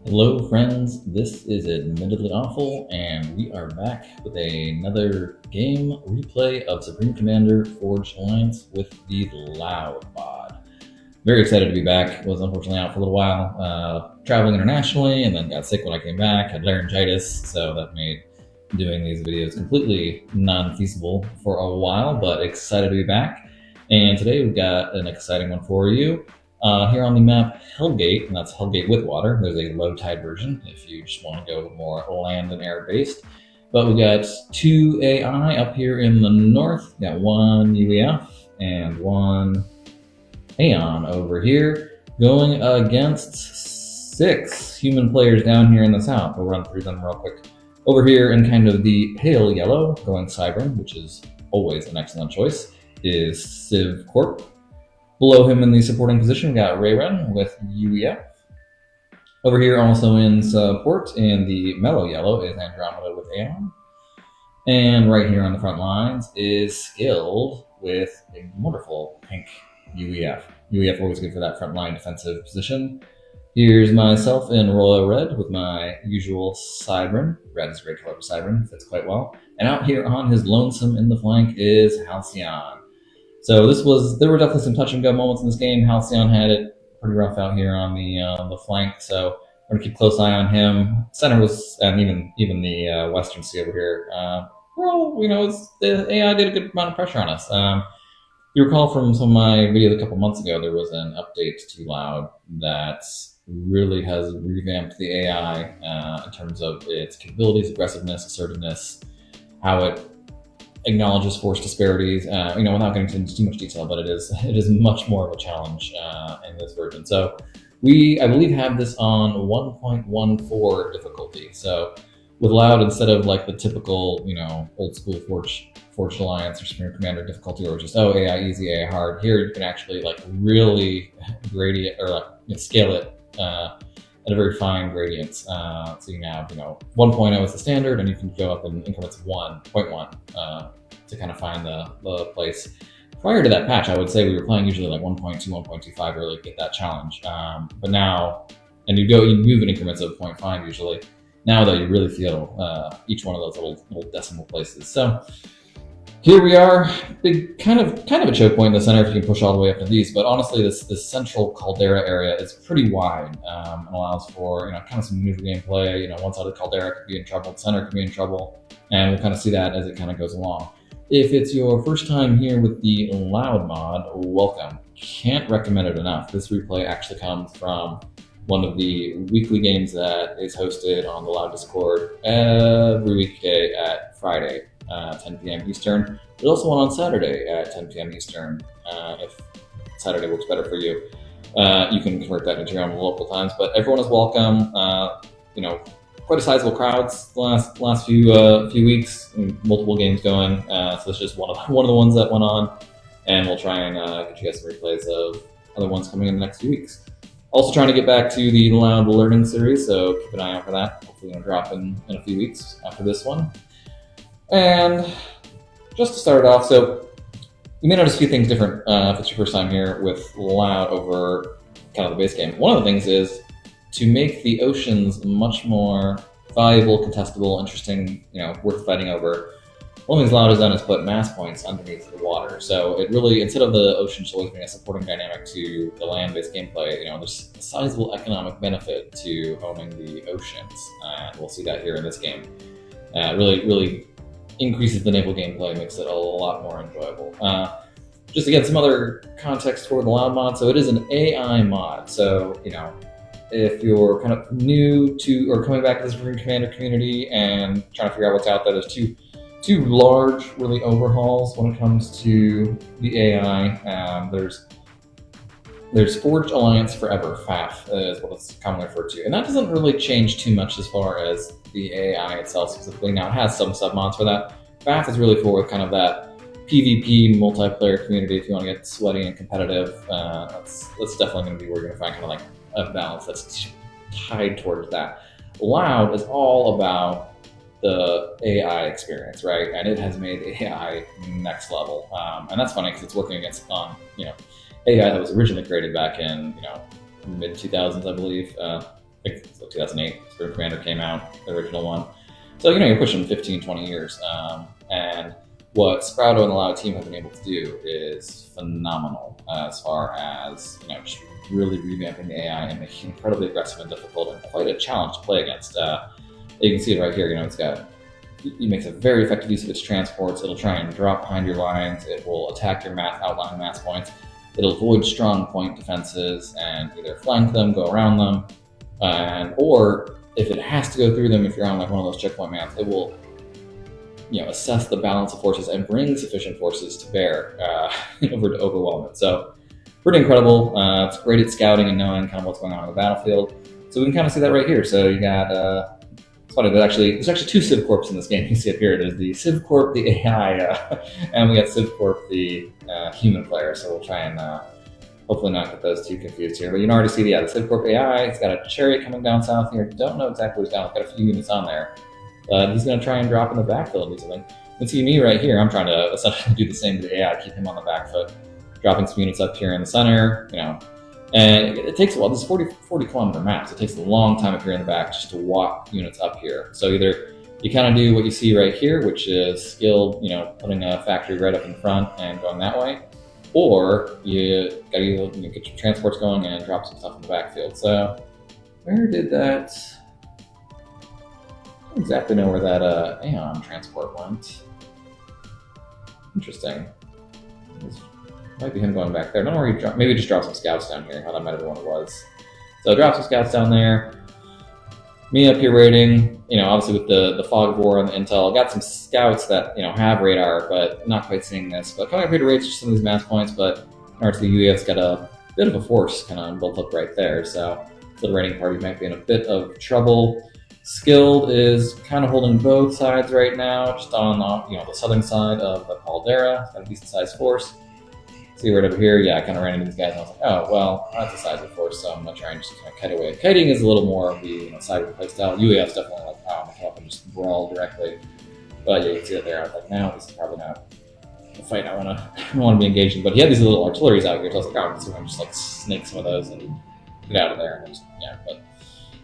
Hello friends, this is Admittedly Awful, and we are back with another game replay of Supreme Commander Forged Alliance with the Loud mod. Very excited to be back. Was unfortunately out for a little while, traveling internationally, and then got sick when I came back, had laryngitis, so that made doing these videos completely non-feasible for a while, but excited to be back. And today we've got an exciting one for you. Here on the map, Hellgate, and that's Hellgate with water. There's a low tide version if you just want to go more land and air based. But we got two AI up here in the north. We got one UEF and one Aeon over here, going against 6 human players down here in the south. We'll run through them real quick. Over here in kind of the pale yellow, going Cybern, which is always an excellent choice, is Civ Corp. Below him in the supporting position, we got Rayren with UEF. Over here, also in support, in the mellow yellow, is Andromeda with Aeon. And right here on the front lines is Skilled with a wonderful pink UEF. UEF always good for that front line defensive position. Here's myself in royal red with my usual Cybern. Red is a great color for Cybern, fits quite well. And out here on his lonesome in the flank is Halcyon. So there were definitely some touch and go moments in this game. Halcyon had it pretty rough out here on the flank, so we're gonna keep a close eye on him. Center was, and even the Western Sea over here. The AI did a good amount of pressure on us. You recall from some of my videos a couple months ago, there was an update to Loud that really has revamped the AI in terms of its capabilities, aggressiveness, assertiveness, how it acknowledges force disparities, without getting into too much detail, but it is much more of a challenge in this version. So I believe have this on 1.14 difficulty. So with Loud, instead of like the typical, old school Forged Alliance or Supreme Commander difficulty, or just AI easy, AI hard, here you can actually like really gradient or scale it at a very fine gradient. So you can have 1.0 is the standard, and you can go up in increments of 1.1 to kind of find the place. Prior to that patch, I would say we were playing usually like 1.2, 1.25 to really get that challenge. But now, and you move in increments of 0.5 usually. Now though, you really feel each one of those little decimal places. So here we are, big kind of a choke point in the center if you can push all the way up to these. But honestly, this central caldera area is pretty wide and allows for kind of some maneuver gameplay. One side of the caldera could be in trouble, the center could be in trouble, and we'll kind of see that as it kind of goes along. If it's your first time here with the Loud mod, welcome. Can't recommend it enough. This replay actually comes from one of the weekly games that is hosted on the Loud Discord every weekday at Friday. 10 p.m. Eastern. There's also one on Saturday at 10 p.m. Eastern. If Saturday works better for you, you can convert that into your own local times. But everyone is welcome. Quite a sizable crowds the last few weeks. Multiple games going. So it's just one of the ones that went on, and we'll try and get you guys some replays of other ones coming in the next few weeks. Also trying to get back to the Loud Learning series, so keep an eye out for that. Hopefully it'll drop in a few weeks after this one. And just to start it off, so you may notice a few things different if it's your first time here with Loud over kind of the base game. One of the things is to make the oceans much more valuable, contestable, interesting, worth fighting over. One of the things Loud has done is put mass points underneath the water. So it really, instead of the oceans always being a supporting dynamic to the land-based gameplay, there's a sizable economic benefit to owning the oceans. And we'll see that here in this game. Really increases the naval gameplay, makes it a lot more enjoyable. Just to get some other context for the Loud mod, so it is an AI mod. So, if you're kind of new to or coming back to the Supreme Commander community and trying to figure out what's out there, there's two large, really overhauls when it comes to the AI. There's Forged Alliance Forever, FAF is what it's commonly referred to. And that doesn't really change too much as far as the AI itself specifically. Now, it has some submods for that. FAF is really for kind of that PvP multiplayer community if you want to get sweaty and competitive. That's definitely going to be where you're going to find kind of like a balance that's tied towards that. Loud is all about the AI experience, right? And it has made AI next level. And that's funny because it's working against AI that was originally created back in mid 2000s, I believe. So 2008, Supreme Commander came out, the original one. So, you're pushing 15, 20 years. And what Sprouto and the Lao team have been able to do is phenomenal as far as, just really revamping the AI and making it incredibly aggressive and difficult and quite a challenge to play against. You can see it right here, it makes a very effective use of its transports. It'll try and drop behind your lines. It will attack your outlying mass points. It'll avoid strong point defenses and either flank them, go around them, or if it has to go through them, if you're on like one of those checkpoint maps, it will assess the balance of forces and bring sufficient forces to bear over to overwhelm it. So pretty incredible. It's great at scouting and knowing kind of what's going on in the battlefield. So we can kind of see that right here. So you got it's funny, there's actually two Civ Corps in this game. You can see it here. There's the Civ Corp, the AI, and we got Civ Corp, the human player. So we'll try and hopefully not get those two confused here. But you can already see the Civ Corp AI. It's got a chariot coming down south here. Don't know exactly what's down. It's got a few units on there. He's going to try and drop in the backfield and do something. You can see me right here. I'm trying to essentially do the same to the AI, keep him on the back foot, dropping some units up here in the center, And it takes a while. This is 40 kilometer maps. It takes a long time if you're in the back just to walk units up here. So either you kind of do what you see right here, which is skilled, putting a factory right up in front and going that way, or you got to get your transports going and drop some stuff in the backfield. So where did that? I don't exactly know where that Aeon transport went. Interesting. Might be him going back there. I don't know where he dropped. Maybe just drop some scouts down here. How that might have been what it was. So drop some scouts down there. Me up here raiding. Obviously with the fog of war and the intel, got some scouts that have radar, but not quite seeing this. But coming up here to raid some of these mass points. But in order to the UEF's got a bit of a force kind of built up right there. So the raiding party might be in a bit of trouble. Skilled is kind of holding both sides right now, just on the southern side of the caldera. It's got a decent sized force. See right over here, yeah, I kind of ran into these guys and I was like, oh, well, that's the size of the force, so I'm going to try and just kind of kite away. Kiting is a little more of the side of the play style. UEF's definitely like, oh, I'm going to come up and just brawl directly. But yeah, you can see it there. I was like, no, this is probably not the fight I want to be engaged in. But he had these little artilleries out here, so I was like, oh, I'm just going to just snake some of those and get out of there. And just, but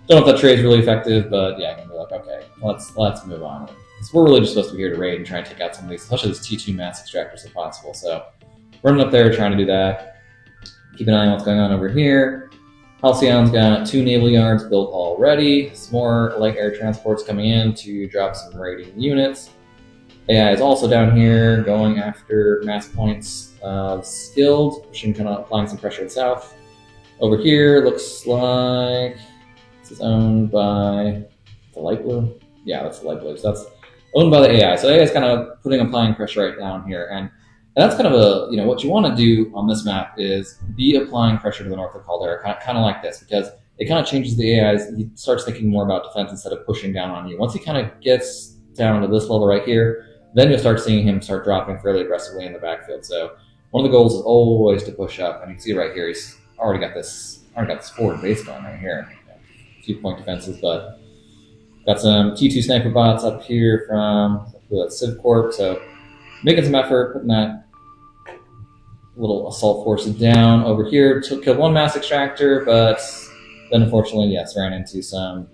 don't know if that trade is really effective, but yeah, I'm going to be like, okay, let's move on. Because we're really just supposed to be here to raid and try and take out some of these, especially these T2 mass extractors if possible. So running up there, trying to do that. Keep an eye on what's going on over here. Halcyon's got 2 naval yards built already. Some more light air transports coming in to drop some raiding units. AI is also down here going after mass points skilled, pushing kind of applying some pressure to the south. Over here, looks like this is owned by the light blue. Yeah, that's the light blue. So that's owned by the AI. So AI is kind of applying pressure right down here. And that's kind of what you want to do on this map is be applying pressure to the north of Caldera, kind of like this, because it kind of changes the AI's. He starts thinking more about defense instead of pushing down on you. Once he kind of gets down to this level right here, then you'll start seeing him start dropping fairly aggressively in the backfield. So one of the goals is always to push up, and you can see right here, he's already got this forward base going right here. A few point defenses, but got some T2 sniper bots up here from Civ Corp. So making some effort, putting that little assault force down over here. Killed one mass extractor, but then unfortunately, yes, ran into some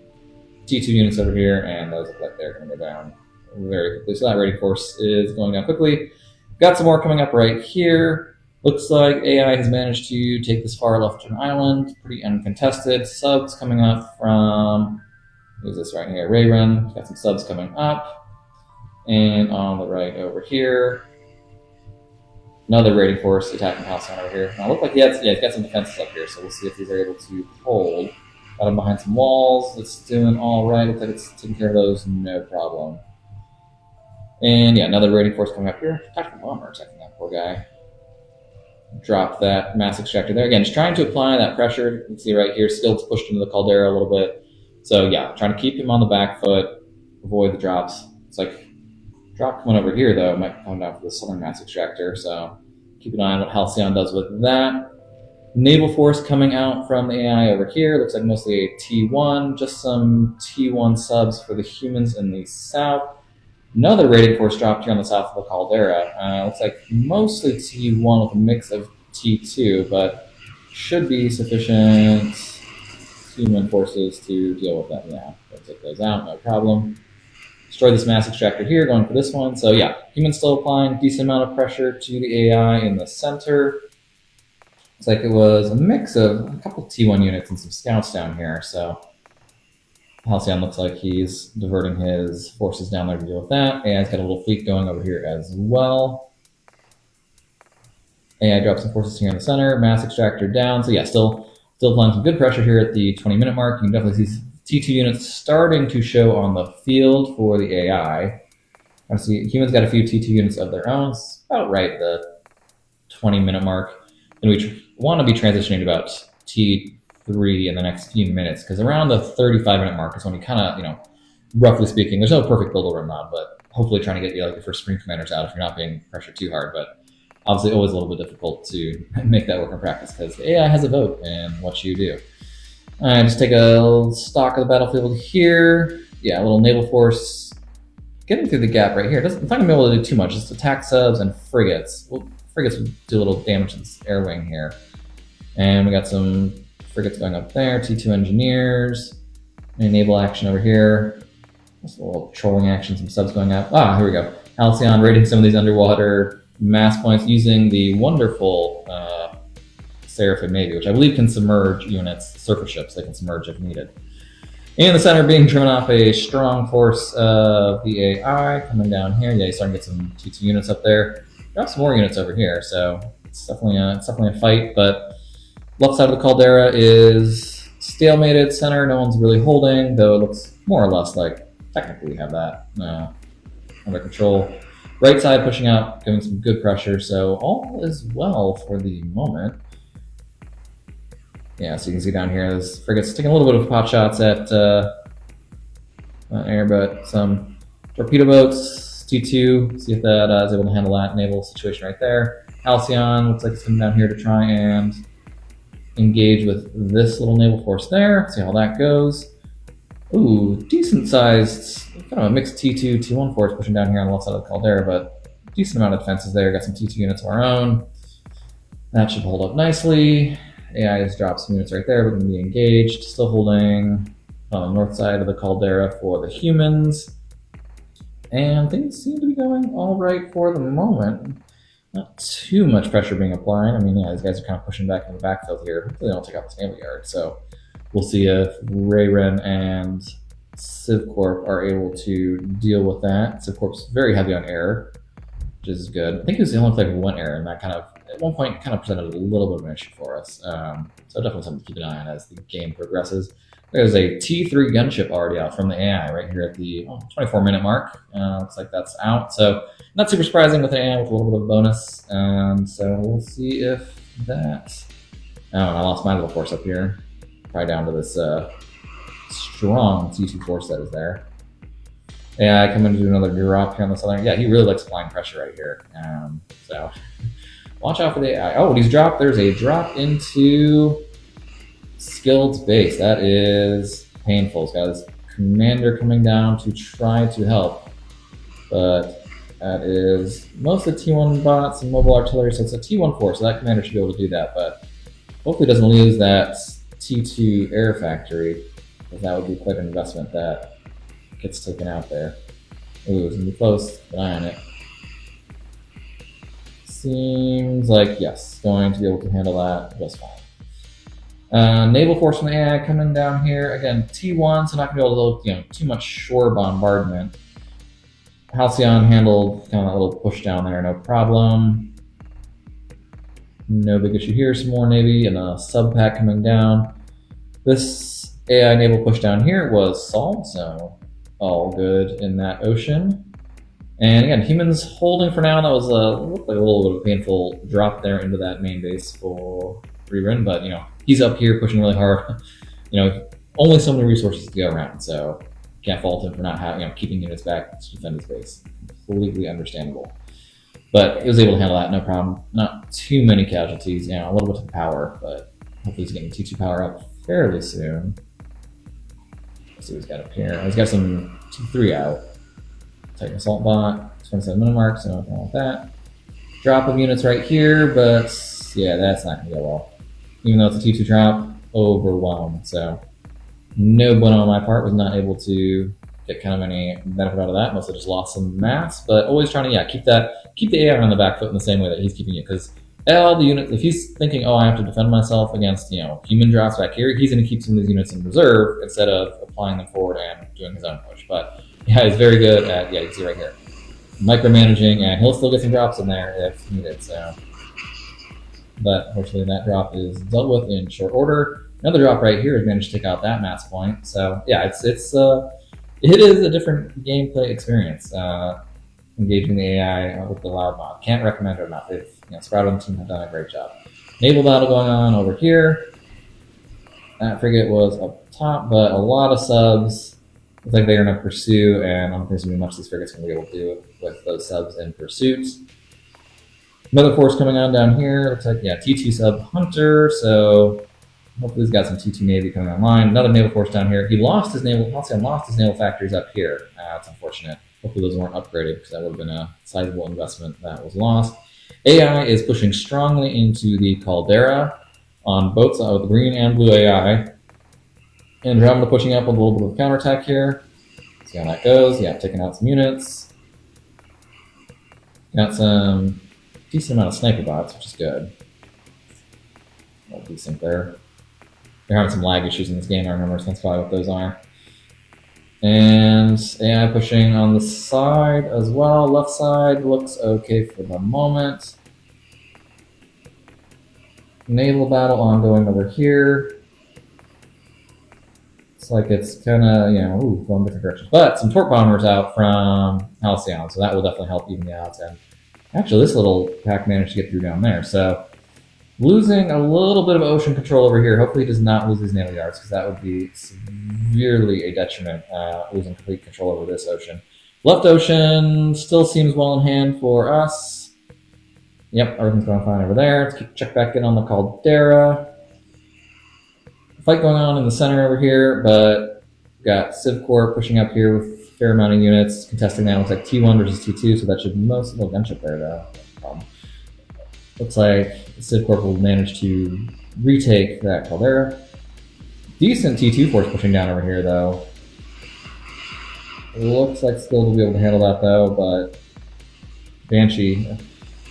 T2 units over here, and those look like they're going to go down very quickly. So that raiding force is going down quickly. Got some more coming up right here. Looks like AI has managed to take this far leftern island, pretty uncontested. Subs coming up from, who's this right here? Rayren. Got some subs coming up. And on the right over here, another raiding force attacking Halcyon over here. Now, look like he's got some defenses up here, so we'll see if these are able to hold. Got him behind some walls. It's doing all right. Looks like it's taking care of those, no problem. And yeah, another raiding force coming up here. Tactical bomber attacking that poor guy. Drop that mass extractor there. Again, just trying to apply that pressure. You can see right here, Skilled's pushed into the caldera a little bit. So yeah, trying to keep him on the back foot, avoid the drops. It's like drop coming over here though, might come down for the southern mass extractor. So keep an eye on what Halcyon does with that. Naval force coming out from the AI over here. Looks like mostly a T1, just some T1 subs for the humans in the south. Another raiding force dropped here on the south of the caldera. Looks like mostly T1 with a mix of T2, but should be sufficient human forces to deal with them. Yeah, we'll take those out, no problem. Destroy this mass extractor here, going for this one. So yeah, humans still applying decent amount of pressure to the AI in the center. It's like it was a mix of a couple T1 units and some scouts down here. So Halcyon looks like he's diverting his forces down there to deal with that. AI's got a little fleet going over here as well. AI drops some forces here in the center. Mass extractor down. So yeah, still applying some good pressure here at the 20-minute mark. You can definitely see T2 units starting to show on the field for the AI. I see humans got a few T2 units of their own. It's about right the 20-minute mark. And we want to be transitioning to about T3 in the next few minutes, because around the 35-minute mark is when you kind of, roughly speaking, there's no perfect build over mod, but hopefully trying to get like your first Supreme Commanders out if you're not being pressured too hard. But obviously always a little bit difficult to make that work in practice because the AI has a vote in what you do. All right, just take a stock of the battlefield here. Yeah, a little naval force getting through the gap right here. It's not going to be able to do too much. Just attack subs and frigates. Well, frigates would do a little damage to this air wing here. And we got some frigates going up there. T2 engineers. Any naval action over here. Just a little trolling action, some subs going up. Ah, here we go. Halcyon raiding some of these underwater mass points using the wonderful Seraphim Navy, which I believe can submerge units, surface ships. They can submerge if needed. In the center, being driven off a strong force of the AI coming down here. Yeah, you're starting to get some T2 units up there. Got some more units over here, so it's definitely a fight. But left side of the caldera is stalemated. Center, no one's really holding, though it looks more or less like technically we have that under control. Right side pushing out, giving some good pressure, so all is well for the moment. Yeah, so you can see down here, this frigate's taking a little bit of pot shots at air, but some torpedo boats, T2, see if that is able to handle that naval situation right there. Halcyon looks like it's coming down here to try and engage with this little naval force there, see how that goes. Ooh, decent sized, kind of a mixed T2, T1 force pushing down here on the left side of the caldera, but decent amount of defenses there. Got some T2 units of our own. That should hold up nicely. AI has dropped some units right there. We're going to be engaged. Still holding on the north side of the caldera for the humans. And things seem to be going all right for the moment. Not too much pressure being applied. I mean, yeah, these guys are kind of pushing back in the backfield here. Hopefully they don't take out this naval yard. So we'll see if Rayren and CivCorp are able to deal with that. CivCorp's very heavy on air, which is good. I think it was the only player who went air, and that kind of, at one point, kind of presented a little bit of an issue for us. So definitely something to keep an eye on as the game progresses. There's a T3 gunship already out from the AI right here at the 24-minute mark. Looks like that's out. So not super surprising with an AI with a little bit of a bonus. So we'll see if that... Oh, and I lost my little force up here. Probably down to this strong T2 force that is there. AI coming to do another drop here on the southern. Yeah, he really likes applying pressure right here. So watch out for the AI. Oh, what he's dropped. There's a drop into Skilled's base. That is painful. He's got his commander coming down to try to help. But that is mostly T1 bots and mobile artillery. So it's a T1 force. So that commander should be able to do that. But hopefully doesn't lose that T2 air factory, because that would be quite an investment that gets taken out there. Ooh, it's gonna be close. Keep an eye on it. Seems like, yes, going to be able to handle that just fine. Naval force from the AI coming down here. Again, T1, so not gonna be able to do too much shore bombardment. Halcyon handled kind of that little push down there, no problem. No big issue here. Some more Navy and a sub pack coming down. This AI naval push down here was solved, so all good in that ocean. And again, humans holding for now. That was looked like a little bit of a painful drop there into that main base for Rerun, but he's up here pushing really hard. Only so many resources to go around, so can't fault him for not having keeping units back to defend his base. Completely understandable. But he was able to handle that, no problem. Not too many casualties, a little bit of power, but hopefully he's getting T2 power up fairly soon. Let's see what he's got up here. He's got some T3 out. Titan Assault Bot, 27-minute mark, so nothing wrong with that. Drop of units right here, but yeah, that's not going to go well. Even though it's a T2 drop, overwhelmed, so No bueno on my part. Was not able to get kind of any benefit out of that. Mostly just lost some mass, but always trying to keep the AI on the back foot in the same way that he's keeping it, because all the units, if he's thinking, oh, I have to defend myself against human drops back here, he's going to keep some of these units in reserve instead of applying them forward and doing his own push. But yeah, he's very good at you can see right here, micromanaging, and he'll still get some drops in there if needed. So, but unfortunately, that drop is dealt with in short order. Another drop right here has managed to take out that mass point. So yeah, it is a different gameplay experience. Engaging the AI with the loud mod. Can't recommend it enough. Sprout and the team have done a great job. Naval battle going on over here. That frigate was up top, but a lot of subs. Looks like they're going to pursue, and I don't think there's going to be much these frigates going to be able to do with those subs in pursuit. Another force coming on down here. Looks like, T2 sub Hunter, so hopefully he's got some T2 Navy coming online. Another naval force down here. He lost his naval factories up here. That's unfortunate. Hopefully those weren't upgraded, because that would have been a sizable investment that was lost. AI is pushing strongly into the Caldera on both sides, the green and blue AI. Andromeda pushing up with a little bit of counterattack here. See how that goes. Taking out some units. Got some decent amount of sniper bots, which is good. Well, decent there. They're having some lag issues in this game, I remember, so that's probably what those are. And AI pushing on the side as well. Left side looks okay for the moment. Naval battle ongoing over here. It's like it's kind of, going different directions. But some torp bombers out from Halcyon, so that will definitely help even the odds. And actually, this little pack managed to get through down there. So losing a little bit of ocean control over here. Hopefully he does not lose these naval yards, because that would be severely a detriment, losing complete control over this ocean. Left ocean still seems well in hand for us. Yep, everything's going fine over there. Let's check back in on the Caldera. Fight going on in the center over here, but we've got Civ Corps pushing up here with a fair amount of units, contesting that. Looks like T1 versus T2, so that should most little gunship there, though. Looks like Civ Corps will manage to retake that Caldera. Decent T2 force pushing down over here, though. Looks like Skill will be able to handle that, though, but Banshee.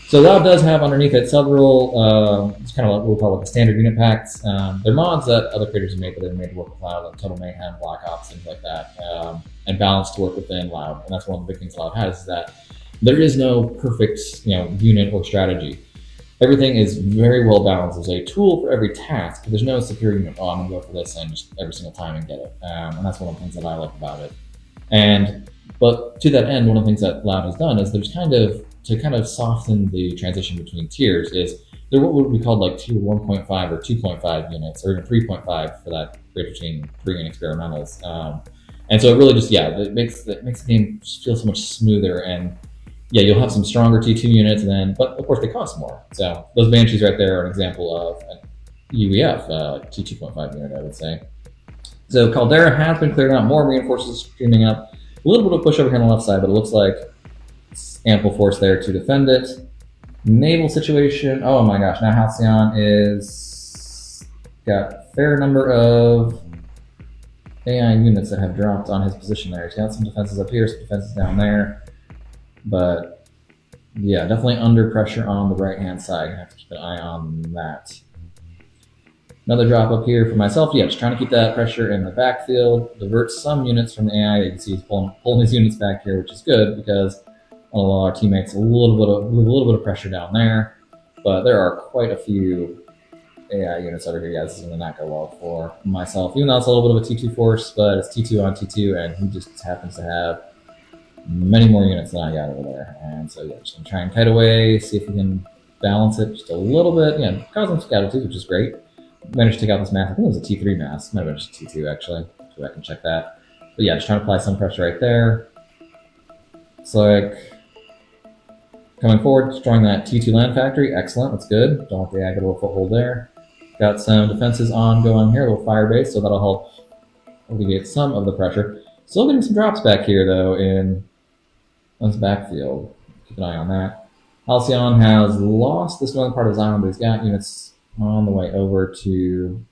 So Loud does have underneath it several, it's kind of what we'll call the standard unit packs. They're mods that other creators have made, that they've made to work with Loud, like Total Mayhem, Black Ops, things like that, and balanced to work within Loud. And that's one of the big things Loud has, is that there is no perfect, unit or strategy. Everything is very well balanced. There's a tool for every task, but there's no secure unit. Oh, I'm gonna go for this and just every single time and get it. And that's one of the things that I like about it. But to that end, one of the things that Loud has done is there's kind of soften the transition between tiers, is they're what would be called like tier 1.5 or 2.5 units, or even 3.5 for that grade between 3 and experimentals. And so it really just, it makes the game feel so much smoother. And you'll have some stronger T2 units, but of course they cost more. So those Banshees right there are an example of an UEF T2.5 unit, I would say. So Caldera has been cleared out, more reinforcements streaming up. A little bit of push over here on the left side, but it looks like ample force there to defend it. Naval situation, oh my gosh, now Halcyon is got a fair number of AI units that have dropped on his position there. He's got some defenses up here, some defenses down there. But definitely under pressure on the right-hand side. I have to keep an eye on that. Another drop up here for myself. Just trying to keep that pressure in the backfield. Divert some units from the AI. You can see he's pulling these units back here, which is good, because I'll allow our teammates a little bit of pressure down there. But there are quite a few AI units over here. This is going to not go well for myself. Even though it's a little bit of a T2 force, but it's T2 on T2, and he just happens to have many more units than I got over there. And so just gonna try and kite away, see if we can balance it just a little bit. Cause some casualties, which is great. Managed to take out this mass. I think it was a T3 mass. Might have been just T2 actually. So I can check that. But just trying to apply some pressure right there. It's like coming forward, destroying that T2 land factory. Excellent, that's good. Don't want the ag a little foothold there. Got some defenses ongoing here, a little fire base, so that'll help alleviate some of the pressure. Still getting some drops back here though in this backfield. Keep an eye on that. Halcyon has lost this northern part of his island, but he's got units on the way over to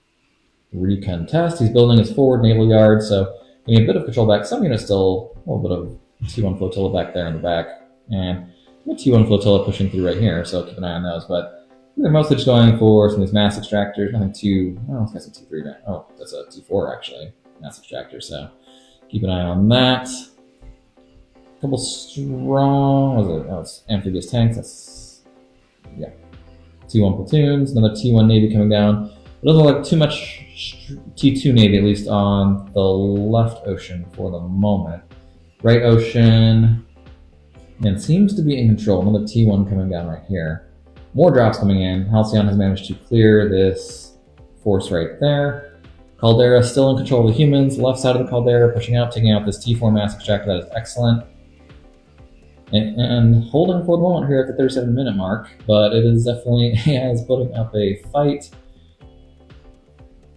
recontest. He's building his forward naval yard, so getting a bit of control back. Some units still, a little bit of T1 flotilla back there in the back, and the T1 flotilla pushing through right here, so keep an eye on those. But they're mostly just going for some of these mass extractors. Nothing too, oh, it's got some T3 back. Oh, that's a T4 actually, mass extractor, so keep an eye on that. A couple strong, what was it? Oh, it's amphibious tanks. That's, yeah. T1 platoons, another T1 Navy coming down. It doesn't look like too much T2 Navy, at least on the left ocean for the moment. Right ocean, and seems to be in control. Another T1 coming down right here. More drops coming in. Halcyon has managed to clear this force right there. Caldera still in control of the humans. Left side of the Caldera pushing out, taking out this T4 mass extractor. That is excellent. And holding for the moment here at the 37-minute mark, but it is definitely, AI is putting up a fight.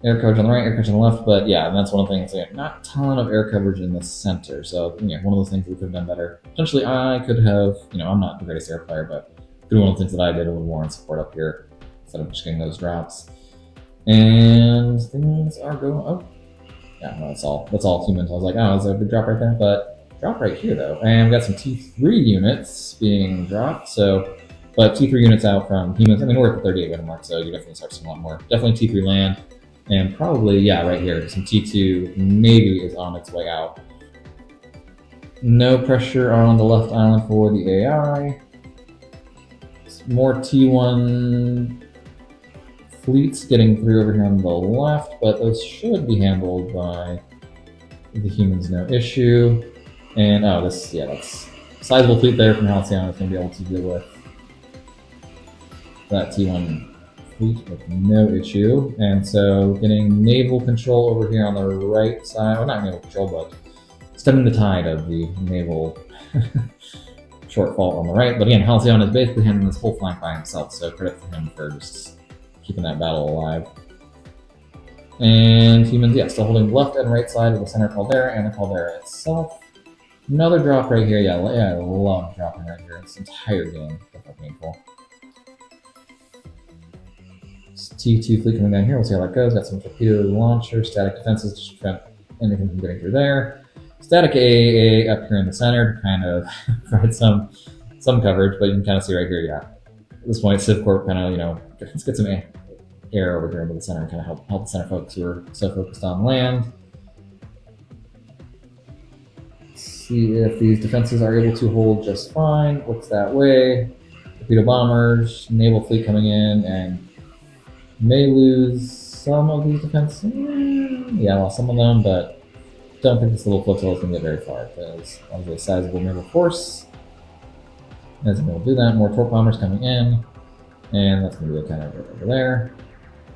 Air coverage on the right, air coverage on the left, but yeah, and that's one of the things, not a ton of air coverage in the center, so yeah, one of those things we could have done better. Potentially I could have, I'm not the greatest air player, but could one of the things that I did a little more in support up here, instead of just getting those drops. And things are going, oh, yeah, no, that's all humans. I was like, oh, is there a big drop right there? But drop right here though, and we got some T3 units being dropped. So, but T3 units out from humans. I mean, we're at the 38-minute mark, so you definitely start seeing a lot more. Definitely T3 land, and probably right here, some T2 Navy is on its way out. No pressure on the left island for the AI. More T1 fleets getting through over here on the left, but those should be handled by the humans, no issue. And oh, that's sizable fleet there from Halcyon is going to be able to deal with that T1 fleet with no issue. And so getting naval control over here on the right side, well, not naval control, but stemming the tide of the naval shortfall on the right. But again, Halcyon is basically handling this whole flank by himself, so credit to him for just keeping that battle alive. And humans, still holding the left and right side of the center Caldera and the Caldera itself. Another drop right here. Yeah, I love dropping right here. This entire game. Definitely painful. T2 fleet coming down here. We'll see how that goes. Got some torpedo launcher, static defenses to prevent anything from getting through there. Static AAA up here in the center to kind of provide some coverage, but you can kind of see right here, at this point, CivCorp kind of, let's get some air over here into the center and kind of help the center folks who are so focused on land. See if these defenses are able to hold just fine. Looks that way. Torpedo bombers, naval fleet coming in, and may lose some of these defenses. Well, some of them, but don't think this little flotilla is going to get very far because of a sizable naval force. Isn't going to do that. More torp bombers coming in, and that's going to be kind of right over there.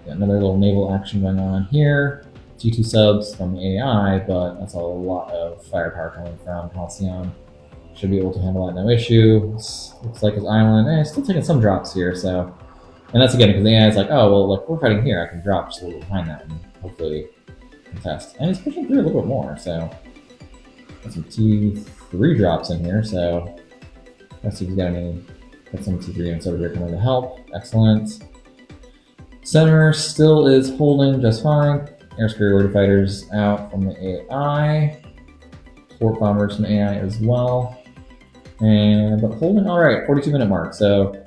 Another little naval action going on here. T2 subs from the AI, but that's a lot of firepower coming from Halcyon. Should be able to handle that no issue. Looks like his island, still taking some drops here, so. And that's again, because the AI is like, oh, well, look, we're fighting here, I can drop just a little behind that and hopefully contest. And he's pushing through a little bit more, so. Got some T3 drops in here, so. Let's see if he's got some T3 units over here coming to help. Excellent. Center still is holding just fine. Air superiority fighters out from the AI. Torp bombers from the AI as well. But holding all right, 42-minute mark. So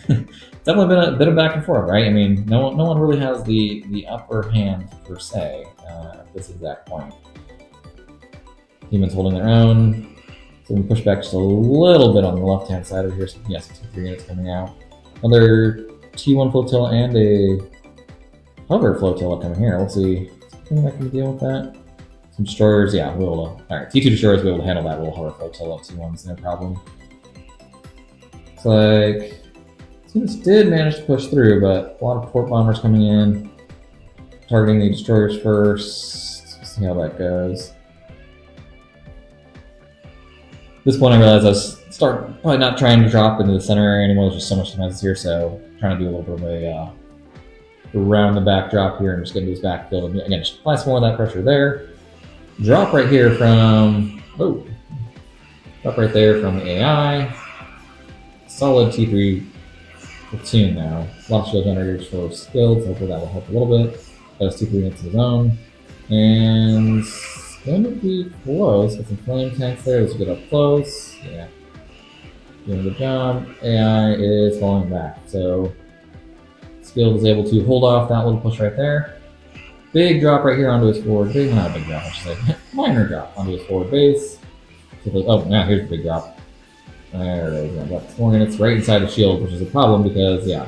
definitely been a bit of back and forth, right? I mean, no one really has the upper hand per se at this exact point. Humans holding their own. So we push back just a little bit on the left-hand side over here. So, some T3 units coming out. Another T1 flotilla and a hover flotilla coming here. Let's see. Something that can deal with that. Some destroyers, we'll be able to. Alright, T2 destroyers will be able to handle that little hover flotilla. T1's no problem. It's like Students did manage to push through, but a lot of port bombers coming in, targeting the destroyers first. Let's see how that goes. At this point I realized I was probably not trying to drop into the center area anymore. There's just so much defense here, so trying to do a little bit of a around the back drop here and just get into his backfield. And again, just apply some more of that pressure there. Drop right here from, drop right there from the AI. Solid T3 platoon now. A lot of shield generators for skills. Hopefully that will help a little bit. Has 2-3 units of his own. And it's going to be close. Got some flame tanks there. Let's get up close. Yeah. Doing a good job. AI is falling back. So Skilled is able to hold off that little push right there. Big drop right here onto his forward base. Not a big drop, I should say. Minor drop onto his forward base. Oh, now here's the big drop. There it is. I've got 4 units right inside the shield, which is a problem because, yeah.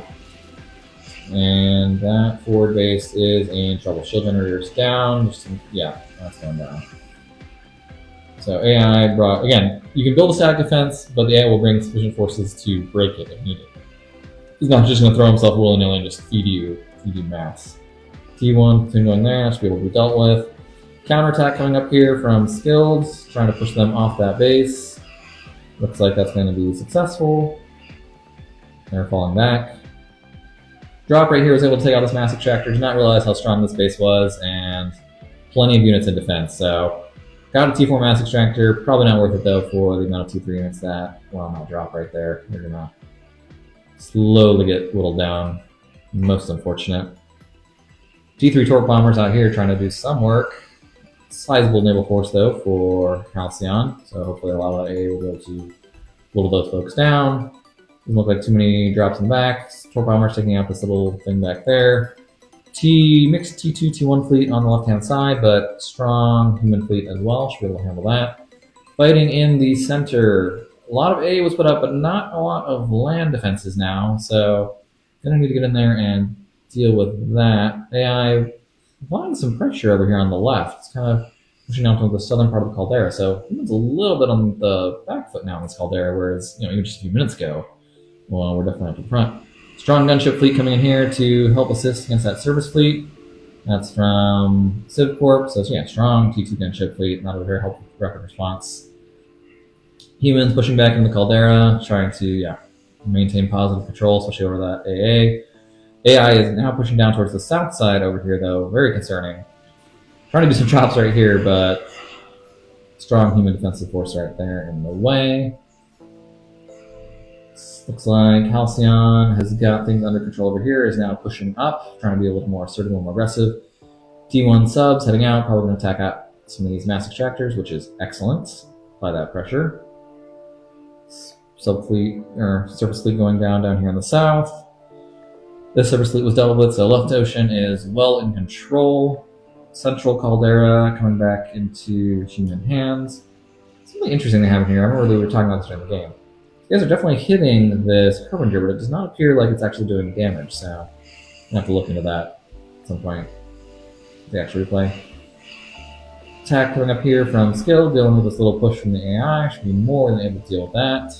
And that forward base is in trouble. Shield generator's down. Yeah, that's going down. So AI brought, again, you can build a static defense, but the AI will bring sufficient forces to break it if needed. He's not just going to throw himself willy-nilly and just feed you mass. T1 platoon going there, should be able to be dealt with. Counterattack coming up here from Skilled, trying to push them off that base. Looks like that's going to be successful. They're falling back. Drop right here was able to take out this mass extractor. Did not realize how strong this base was, and plenty of units in defense. So, got a T4 mass extractor. Probably not worth it though for the amount of T3 units that were on that drop right there. They're gonna slowly get whittled down. Most unfortunate. T3 torp bombers out here trying to do some work. Sizable naval force though for Halcyon, so hopefully a lot of AA will be able to whittle those folks down. Doesn't look like too many drops in the back. Torp bombers taking out this little thing back there. Mixed T2, T1 fleet on the left-hand side, but strong human fleet as well. Should be able to handle that. Fighting in the center. A lot of AA was put up, but not a lot of land defenses now, so gonna need to get in there and deal with that. AI applying some pressure over here on the left. It's kind of pushing out to the southern part of the caldera, so it's a little bit on the back foot now in this caldera, whereas even just a few minutes ago, well, we're definitely up in front. Strong gunship fleet coming in here to help assist against that service fleet. That's from Civ Corp, so yeah, strong T2 gunship fleet, not a very helpful rapid response. Humans pushing back in the caldera, trying to maintain positive control, especially over that AA. AI is now pushing down towards the south side over here, though. Very concerning. Trying to do some chops right here, but strong human defensive force right there in the way. Looks like Halcyon has got things under control over here, is now pushing up, trying to be a little more assertive and more aggressive. T1 subs heading out, probably going to attack out some of these mass extractors, which is excellent. Apply that pressure. Subfleet, or surface fleet going down here in the south. This surface fleet was dealt with, so left ocean is well in control. Central caldera coming back into human hands. Something interesting they have here. I remember we were talking about this during the game. You guys are definitely hitting this Harbinger, but it does not appear like it's actually doing damage, so I'm gonna have to look into that at some point. The actual replay. Attack coming up here from Skill, dealing with this little push from the AI. Should be more than able to deal with that.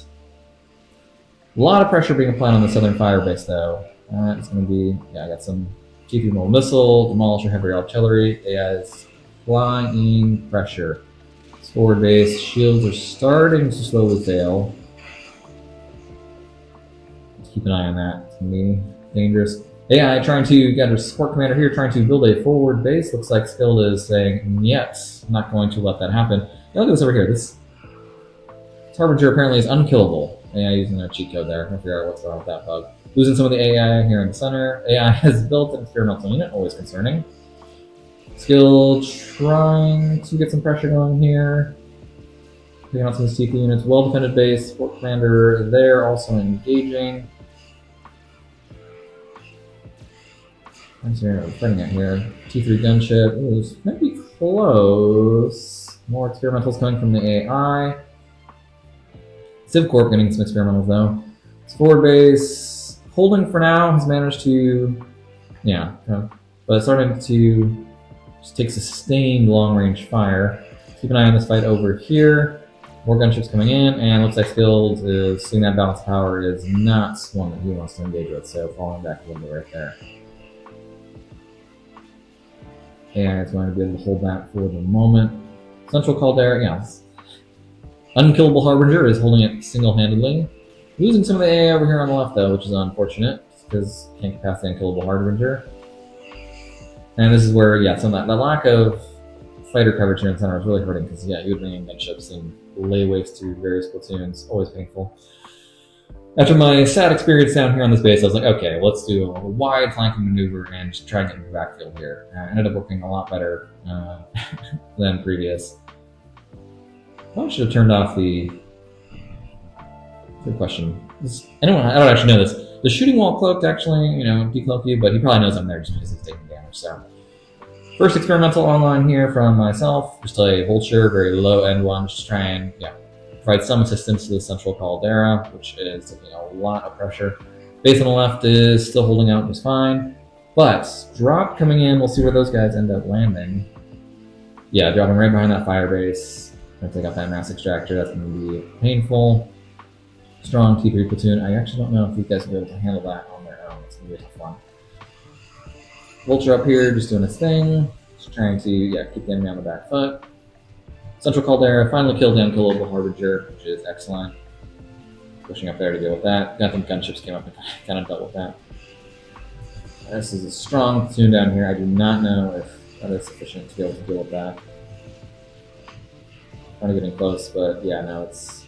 A lot of pressure being applied on the southern fire base, though. It's going to be, I got some GP missile, demolisher, heavy artillery. AI is applying pressure. This forward base shields are starting to slowly fail. Let's keep an eye on that. It's going to be dangerous. AI trying to get a support commander here, trying to build a forward base. Looks like Skilled is saying, yes, I'm not going to let that happen. Now look at this over here. This Harbinger apparently is unkillable. AI using a cheat code there. I figure out what's wrong with that bug. Losing some of the AI here in the center. AI has built an experimental unit, always concerning. Skill trying to get some pressure going here. Picking out some CP units. Well defended base. Support commander there, also engaging. What's fighting at here? T3 gunship. Ooh, this might be close. More experimentals coming from the AI. Civ Corp getting some experimentals though. It's forward base holding for now, has managed to, but starting to just take sustained long range fire. Keep an eye on this fight over here. More gunships coming in, and looks like Skilled is seeing that balance of power is not one that he wants to engage with, so falling back a little bit right there. And it's going to be able to hold that for the moment. Central Caldera, Unkillable Harbinger is holding it single-handedly. Losing some of the AA over here on the left, though, which is unfortunate, because can't get past the Unkillable Harbinger. And this is where, some of that lack of fighter coverage here in the center is really hurting, because, you would bring in gunships and lay waste to various platoons. Always painful. After my sad experience down here on this base, I was like, okay, let's do a wide flanking maneuver and just try and get in the backfield here. Ended up working a lot better than previous. I should have turned off the... Good question. Anyone? I don't actually know this. The shooting wall cloaked actually, decloak you, but he probably knows I'm there just because he's taking damage. So, first experimental online here from myself. Just a vulture, very low end one, just try and provide some assistance to the central caldera, which is taking a lot of pressure. Base on the left is still holding out just fine, but drop coming in. We'll see where those guys end up landing. Yeah, dropping right behind that fire base. Gonna take out that mass extractor. That's gonna be painful. Strong T3 platoon. I actually don't know if these guys will be able to handle that on their own. It's going to be a tough one. Vulture up here, just doing its thing. Just trying to keep the enemy on the back foot. Central Caldera finally killed the unkillable Harbinger, which is excellent. Pushing up there to deal with that. Got some gunships came up and kind of dealt with that. This is a strong platoon down here. I do not know if that is sufficient to be able to deal with that. Kind of getting close, but yeah, no, it's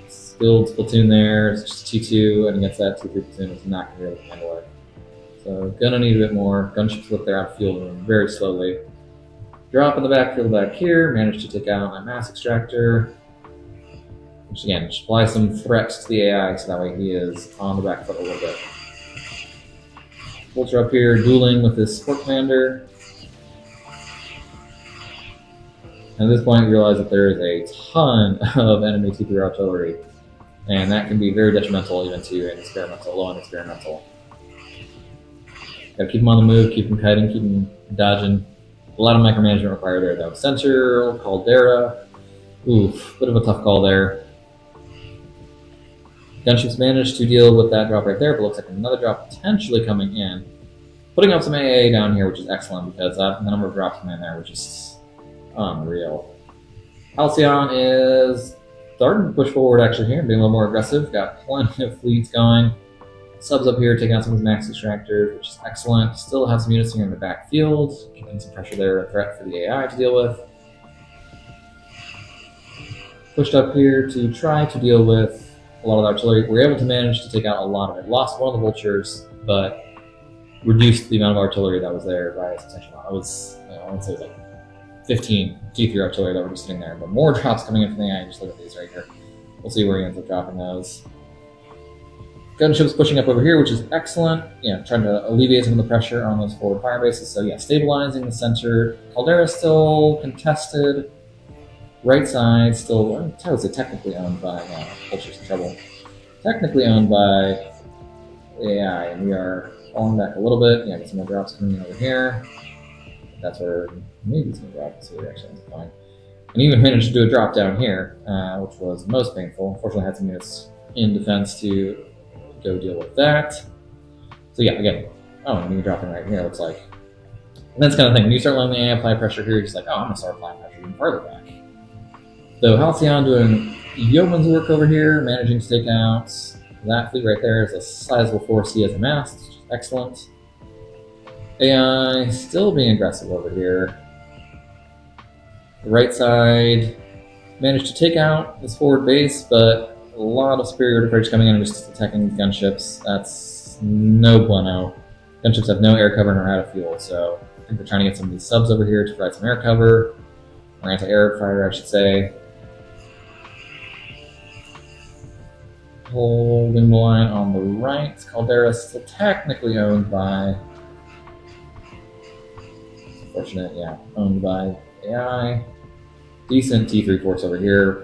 skilled platoon there. It's just T2, and against that T3 platoon is not going to be able to handle it. So gonna need a bit more. Gunships with their outfield moving very slowly. Drop in the backfield back here. Managed to take out my mass extractor. Which again, just apply some threats to the AI so that way he is on the back foot a little bit. Vulture up here dueling with his support commander. And at this point, you realize that there is a ton of enemy T3 artillery. And that can be very detrimental even to an experimental, low-end experimental. Gotta keep them on the move, keep them kiting, keep them dodging. A lot of micromanagement required there though. Center, Caldera. Oof, bit of a tough call there. Gunships managed to deal with that drop right there, but looks like another drop potentially coming in. Putting up some AA down here, which is excellent because the number of drops coming in there, which is unreal. Halcyon is starting to push forward actually here, being a little more aggressive. Got plenty of fleets going. Subs up here, taking out some of his max extractors, which is excellent. Still have some units here in the backfield, keeping some pressure there, a threat for the AI to deal with. Pushed up here to try to deal with a lot of the artillery. We're able to manage to take out a lot of it. Lost one of the vultures, but reduced the amount of artillery that was there by a substantial amount. I want to say it was like 15 T3 artillery that were just sitting there, but more drops coming in from the AI. Just look at these right here. We'll see where he ends up dropping those. Gunships pushing up over here, which is excellent. Trying to alleviate some of the pressure on those forward fire bases. So stabilizing the center. Caldera still contested. Right side still, I would say technically owned by, Vulture's in trouble. Technically owned by AI, and we are falling back a little bit. Get some more drops coming in over here. That's where maybe some drops here actually ends up going. And even managed to do a drop down here, which was most painful. Unfortunately, had some units in defense to go deal with that. So again, and you're dropping right here, it looks like. And that's kind of thing. When you start letting the AI apply pressure here, you're just like, I'm gonna start applying pressure even farther back. So Halcyon doing yeoman's work over here, managing to take out that fleet right there is a sizable force he has amassed, which is excellent. AI still being aggressive over here. The right side managed to take out this forward base, but a lot of superiority fighters coming in and just attacking gunships. That's no bueno. Gunships have no air cover and are out of fuel, so I think they're trying to get some of these subs over here to provide some air cover, or anti-air fire, I should say. Holding the line on the right. Caldera is still technically owned by... Unfortunate, owned by AI. Decent T3 force over here,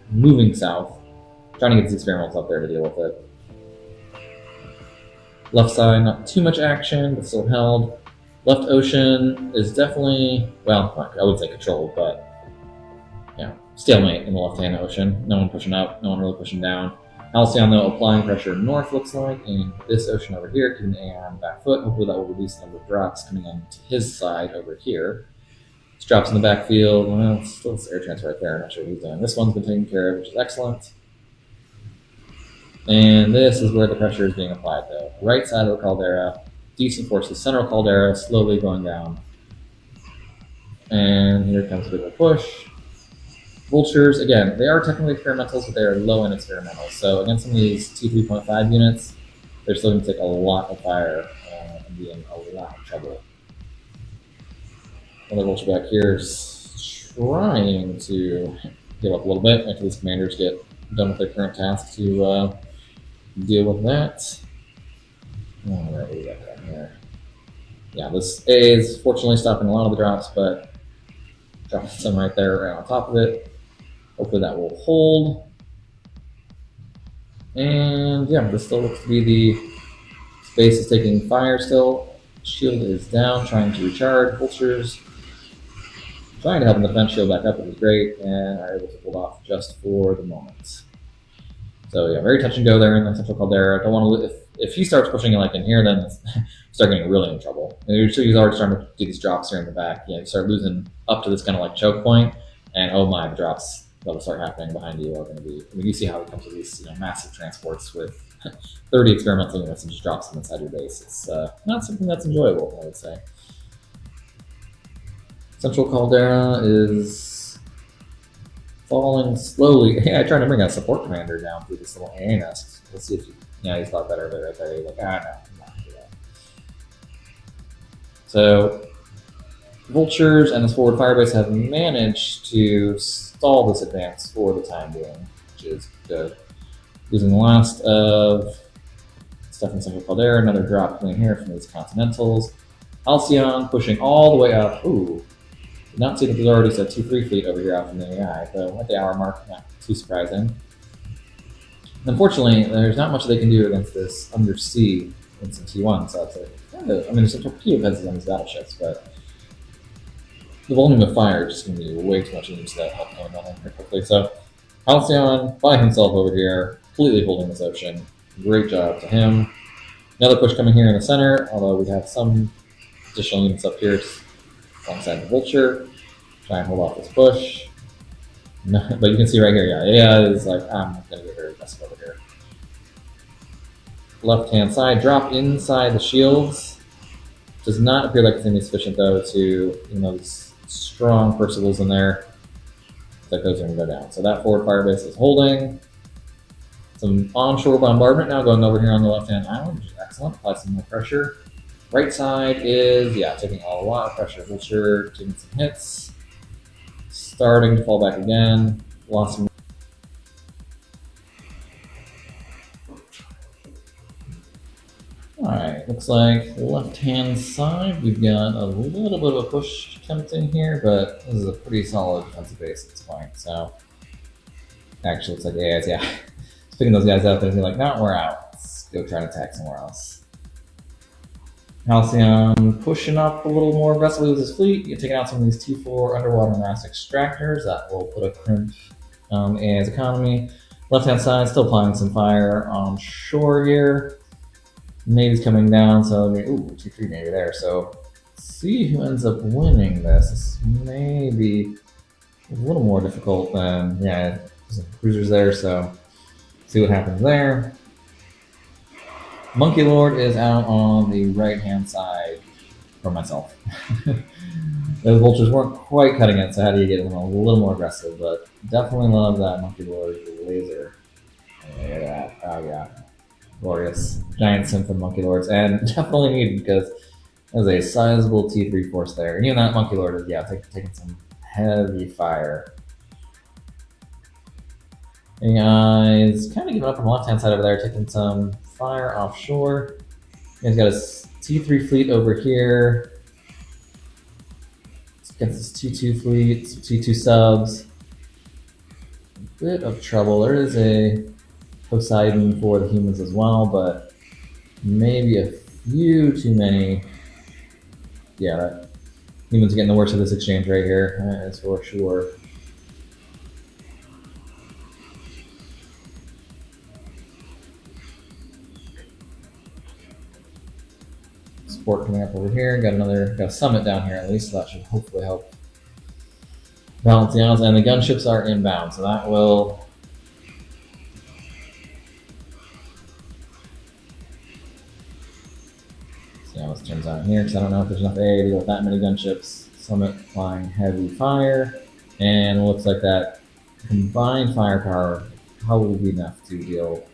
moving south. Trying to get these experiments up there to deal with it. Left side, not too much action, but still held. Left ocean is definitely, well, I would say controlled, but stalemate in the left-hand ocean. No one pushing up, no one really pushing down. Halcyon, though, applying pressure north, looks like, in this ocean over here, keeping the AI on the back foot. Hopefully that will reduce the number of drops coming on to his side over here. This drops in the backfield. Well, it's still air transfer right there. I'm not sure what he's doing. This one's been taken care of, which is excellent. And this is where the pressure is being applied, though. Right side of the caldera. Decent forces. Central caldera slowly going down. And here comes a bit of a push. Vultures, again, they are technically experimentals, but they are low in experimentals. So against some of these T3.5 units, they're still going to take a lot of fire and be in a lot of trouble. Another vulture back here is trying to give up a little bit after these commanders get done with their current task to deal with that. All right, what do we got down here? Yeah, this A is fortunately stopping a lot of the drops, but dropping some right there right on top of it. Hopefully that will hold. And yeah, this still looks to be the space is taking fire still. Shield is down, trying to recharge. Vultures trying to help the defense shield back up, which is great, and are able to hold off just for the moment. So yeah, very touch and go there in the central caldera. Don't want to if he starts pushing it like in here, then start getting really in trouble. And usually he's already starting to do these drops here in the back. You start losing up to this kind of like choke point, and oh my, the drops that'll start happening behind you are going to be. I mean, you see how it comes with these massive transports with 30 experimental units and just drops them inside your base. It's not something that's enjoyable, I would say. Central caldera is falling slowly. Yeah, I tried to bring a support commander down through this little AA nest. Let's see if he's thought better of it right there. He's like, no, I'm not gonna do that. So, vultures and this forward firebase have managed to stall this advance for the time being, which is good. Losing the last of stuff in Central Caldera, another drop coming here from these Continentals. Halcyon pushing all the way up. Ooh, did not see that there's already a 2-3 fleet over here out from the AI, though at the hour mark, not too surprising. Unfortunately, there's not much they can do against this undersea in some T1, so it's I mean, there's some torpedo fences on these battleships, but the volume of fire is just going to be way too much into that help coming down here quickly. So Halcyon by himself over here, completely holding this ocean. Great job to him. Another push coming here in the center, although we have some additional units up here alongside the vulture. Try and hold off this push. No, but you can see right here, yeah, it's like, I'm going to get very aggressive over here. Left-hand side, drop inside the shields. Does not appear like it's going to be sufficient, though, to, these strong Percivals in there. That those are going to go down. So that forward firebase is holding. Some onshore bombardment now going over here on the left-hand island, which is excellent. Apply some more pressure. Right side is, taking a lot of pressure. Vulture taking some hits. Starting to fall back again. Lost some. Alright, looks like left-hand side, we've got a little bit of a push attempt in here, but this is a pretty solid defensive base at this point, so actually looks like AI's, it's picking those guys out there and be like, no, we're out. Let's go try to attack somewhere else. Halcyon pushing up a little more aggressively with his fleet. You're taking out some of these T4 underwater mass extractors that will put a crimp AI's economy. Left-hand side, still applying some fire on shore here. Navy's coming down, so 2-3 Navy there. So see who ends up winning this. This may be a little more difficult than some cruisers there. So see what happens there. Monkey Lord is out on the right-hand side for myself. Those vultures weren't quite cutting it, so how do you get them a little more aggressive? But definitely love that Monkey Lord laser. Oh yeah. Glorious. Giant synth of Monkey Lords, and definitely needed because there's a sizable T3 force there. And even that Monkey Lord is, taking some heavy fire. He's kind of giving up on the left-hand side over there, taking some fire offshore. He's got his T3 fleet over here. Against his T2 fleet, T2 subs. A bit of trouble. There is a Poseidon for the humans as well, but maybe a few too many. Yeah, humans are getting the worst of this exchange right here, that's for sure. Support coming up over here. Got a summit down here at least, so that should hopefully help balance the odds. And the gunships are inbound, so that will see how this turns out here, because I don't know if there's enough A to go with that many gunships. Summit flying heavy fire, and it looks like that combined firepower probably be enough to deal with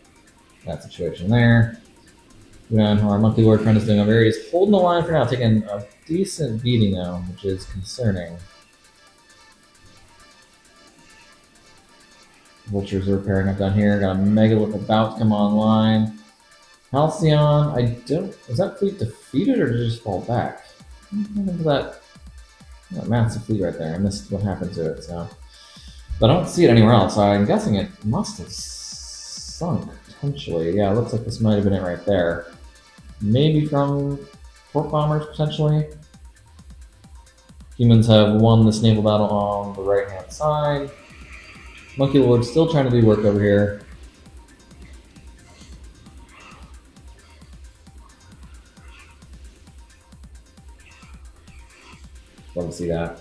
that situation there. When our Monkey Lord friend is doing over here, he's holding the line for now, taking a decent beating though, which is concerning. Vultures are pairing up down here. Got a Megalith about to come online. Halcyon, I don't. Was that fleet defeated or did it just fall back? What happened to that massive fleet right there? I missed what happened to it, so. But I don't see it anywhere else, so I'm guessing it must have sunk, potentially. Yeah, it looks like this might have been it right there. Maybe from torp bombers, potentially. Humans have won this naval battle on the right-hand side. Monkey Lord still trying to do work over here. Love to see that.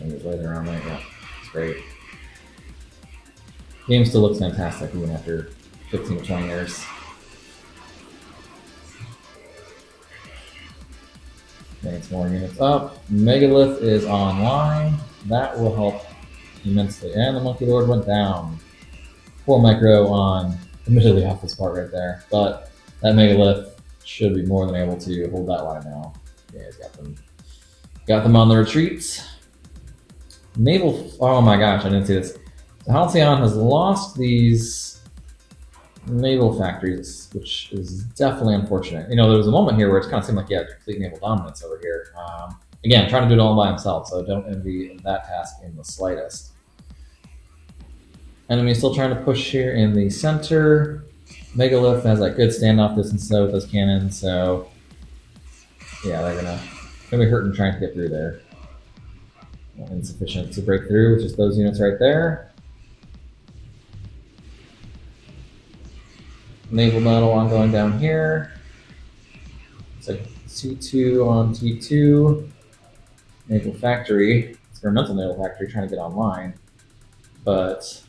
And he's right around there. Yeah, it's great. Game still looks fantastic even after 15 to 20 years. Getting some more units up. Megalith is online. That will help immensely. And the Monkey Lord went down. Poor Micro on admittedly off this part right there. But that Megalith should be more than able to hold that line now. Yeah, he's got them. Got them on the retreats. Naval. Oh my gosh, I didn't see this. The Halcyon has lost these naval factories, which is definitely unfortunate. You know, there was a moment here where it kind of seemed like he had complete naval dominance over here. Again, trying to do it all by himself, so don't envy that task in the slightest. Enemy still trying to push here in the center. Megalith has that good standoff distance though with those cannons, so yeah, they're gonna be hurting trying to get through there. Insufficient to break through with just those units right there. Naval battle ongoing down here. It's like C2 on T2. Naval factory, experimental naval factory trying to get online. But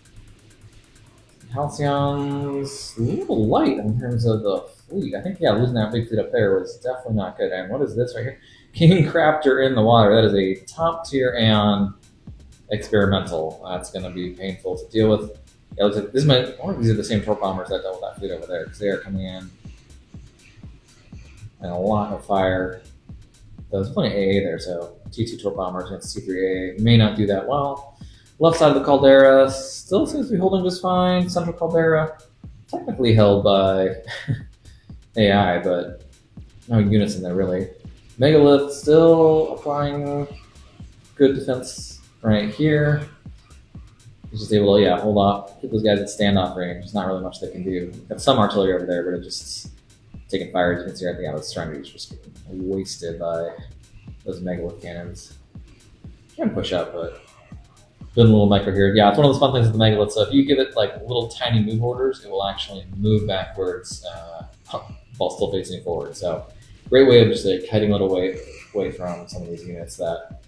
Halcyon's a little light in terms of the fleet. I think, yeah, losing that big fleet up there was definitely not good. And what is this right here? King Crafter in the water. That is a top tier Aeon experimental. That's going to be painful to deal with. Yeah, looks like this might. I wonder if these are the same torp bombers that dealt with that fleet over there, because they are coming in and a lot of fire. There's plenty of AA there, so T2 torp bombers against C3 AA may not do that well. Left side of the caldera still seems to be holding just fine. Central caldera technically held by AI, but no units in there really. Megalith still applying good defense right here. He's just able to, hold off, keep those guys at standoff range. There's not really much they can do. Got some artillery over there, but it just taking fire. As you can see right there, the surrounding is just getting wasted by those Megalith cannons. Can push up, but doing a little micro here. Yeah, it's one of those fun things with the Megalith. So if you give it like little tiny move orders, it will actually move backwards while still facing forward. So great way of just like kiting a little away from some of these units that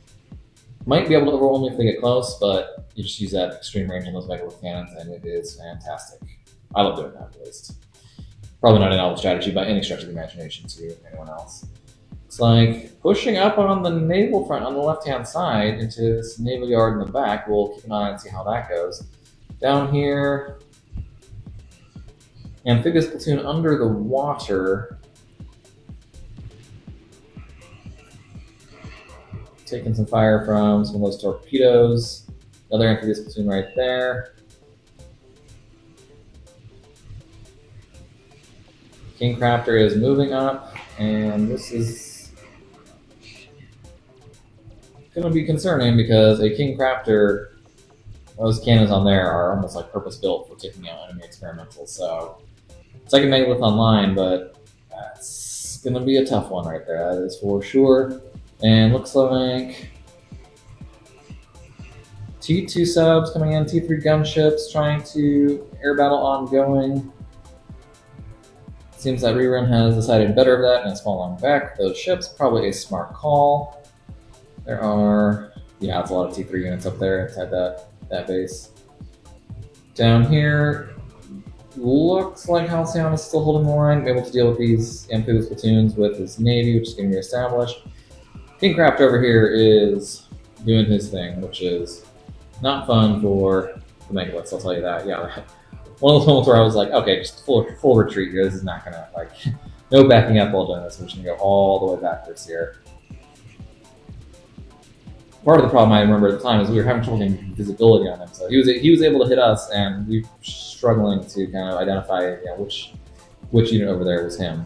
might be able to overwhelm me if they get close, but you just use that extreme range on those Megalith cannons, and it is fantastic. I love doing that, at least. Probably not a novel strategy by any stretch of the imagination to anyone else. It's like pushing up on the naval front on the left-hand side into this naval yard in the back. We'll keep an eye and see how that goes. Down here, amphibious platoon under the water. Taking some fire from some of those torpedoes. Another amphibious platoon right there. King Crafter is moving up, and this is going to be concerning because a King Crafter, those cannons on there are almost like purpose built for taking out enemy experimentals. So second Megalith online, but that's going to be a tough one right there. That is for sure. And looks like T2 subs coming in, T3 gunships trying to air battle ongoing. Seems that Rerun has decided better of that and is falling back. Those ships, probably a smart call. There are, it's a lot of T3 units up there inside that base. Down here, looks like Halcyon is still holding the line, able to deal with these amphibious platoons with his navy, which is getting reestablished. King Craft over here is doing his thing, which is not fun for Megaliths, I'll tell you that. Yeah, one of those moments where I was like, okay, just full retreat here. This is not gonna like no backing up while doing this. We're just gonna go all the way backwards here. Part of the problem I remember at the time is we were having trouble getting visibility on him, so he was able to hit us, and we were struggling to kind of identify which unit over there was him.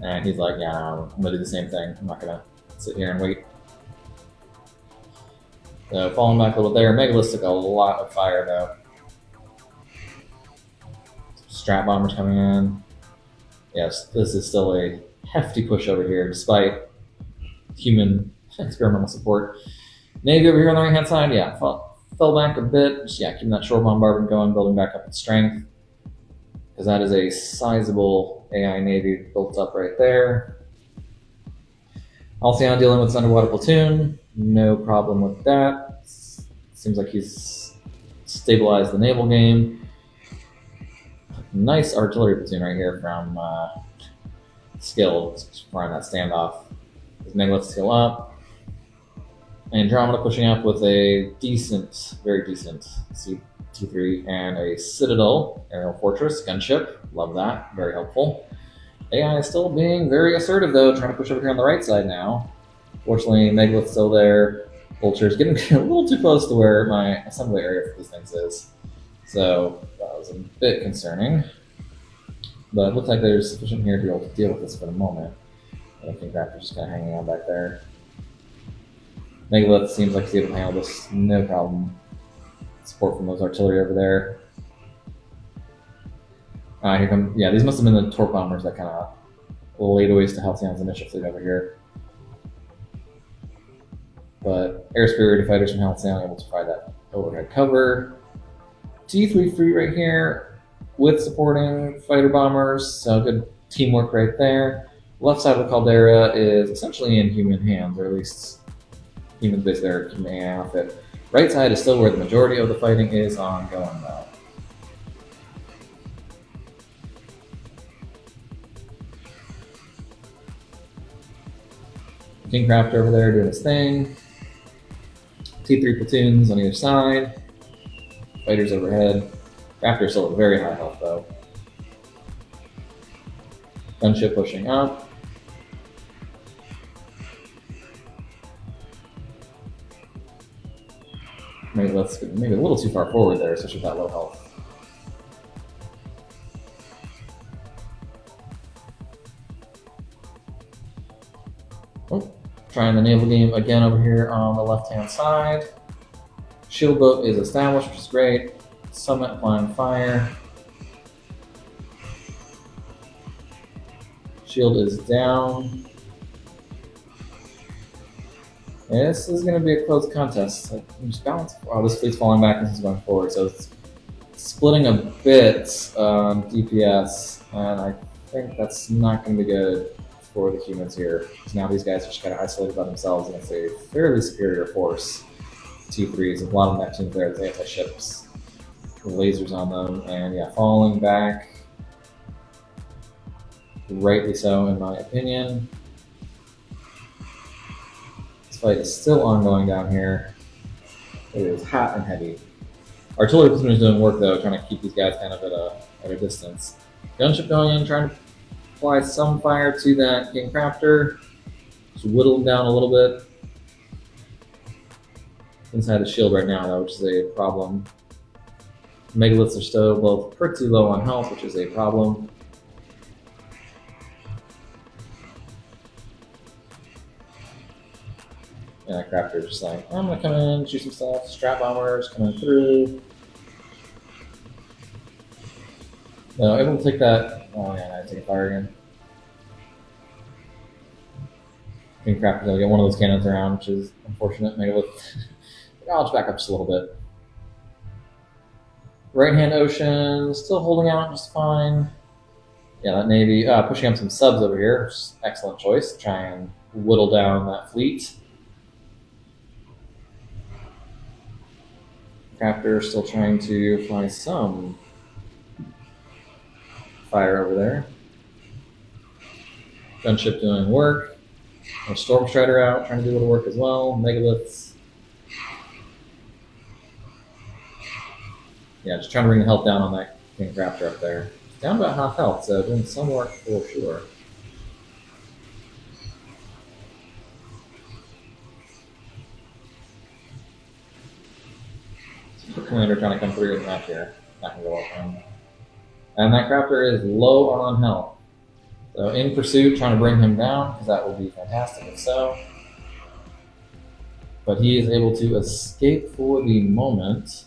And he's like, yeah, I'm gonna do the same thing. I'm not gonna sit here and wait. So falling back a little there. Megaliths took a lot of fire though. Strat bombers coming in. Yes, this is still a hefty push over here, despite human experimental support. Navy over here on the right hand side, yeah, fell back a bit. Just, yeah, keeping that shore bombardment going, building back up in strength. Because that is a sizable AI Navy built up right there. Halcyon dealing with this underwater platoon. No problem with that. Seems like he's stabilized the naval game. Nice artillery platoon right here from Skill, firing that standoff. His Megaliths heal up. Andromeda pushing up with a decent, very decent T3 and a Citadel aerial fortress gunship. Love that, very helpful. AI is still being very assertive though, trying to push over here on the right side now. Fortunately, Megalith's still there. Vulture's getting a little too close to where my assembly area for these things is. So that was a bit concerning. But it looks like there's sufficient here to be able to deal with this for the moment. I think Raptor's just kind of hanging out back there. Megalith seems like he's able to handle this no problem. Support from those artillery over there. Here come, yeah, these must have been the torp bombers that kind of laid waste to Halcyon's initial fleet over here. But air superiority fighters from Halcyon able to provide that overhead cover. T3 free right here with supporting fighter bombers, so good teamwork right there. Left side of the caldera is essentially in human hands, or at least humans based their human outfit. Right side is still where the majority of the fighting is ongoing though. Kingcraft over there doing his thing. T3 platoons on either side. Fighters overhead. Raptor still at very high health though. Gunship pushing up. Maybe a little too far forward there, especially with that low health. Oh, trying the naval game again over here on the left-hand side. Shield boat is established, which is great. Summit flying fire. Shield is down. Yeah, this is going to be a close contest. Just balance. Oh, this fleet's falling back and this is going forward, so it's splitting a bit on DPS, and I think that's not going to be good for the humans here. Because now these guys are just kind of isolated by themselves against a fairly superior force. T3s, a lot of Neptunes there, the anti-ships, lasers on them, and yeah, falling back. Rightly so, in my opinion. This fight is still ongoing down here. It is hot and heavy. Artillery platoon is doing work though, trying to keep these guys kind of at a distance. Gunship going in, trying to apply some fire to that Kingcrafter. Just whittle him down a little bit. Inside the shield right now though, which is a problem. Megaliths are still both pretty low on health, which is a problem. And Crafter's just like, I'm gonna come in, shoot some stuff. Strat bombers coming through. No, able to take that. Oh yeah, I take a fire again. I think Crafter's gonna get one of those cannons around, which is unfortunate. Megalith. I'll just back up just a little bit. Right hand ocean, still holding out just fine. Yeah, that Navy pushing up some subs over here. Excellent choice. Try and whittle down that fleet. Crafter still trying to fly some fire over there. Gunship doing work. Our Storm Strider out, trying to do a little work as well. Megaliths. Yeah, just trying to bring the health down on that King Raptor up there. Down about half health, so doing some work for sure. Commander trying to come through with the match here. Not gonna go up him. And that Raptor is low on health. So in pursuit, trying to bring him down, because that will be fantastic if so. But he is able to escape for the moment.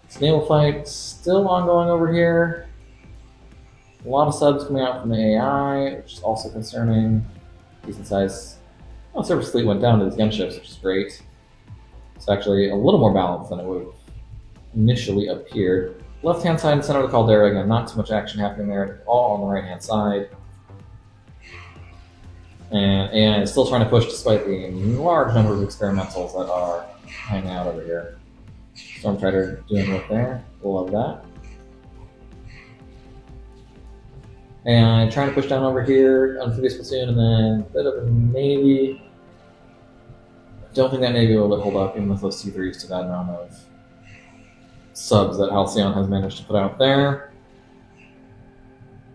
Snail fight still ongoing over here. A lot of subs coming out from the AI, which is also concerning. Decent size. Oh, Surface Fleet went down to these gunships, which is great. It's actually a little more balanced than it would have initially appeared. Left-hand side and center of the Caldera, again, not too much action happening there, all on the right-hand side. And AI is still trying to push despite the large number of experimentals that are hanging out over here. Storm Strider doing work there, love that. And trying to push down over here, Amphibious Platoon, and then a bit of a Navy. Don't think that Navy will hold up, even with those T3s, to that amount of subs that Halcyon has managed to put out there.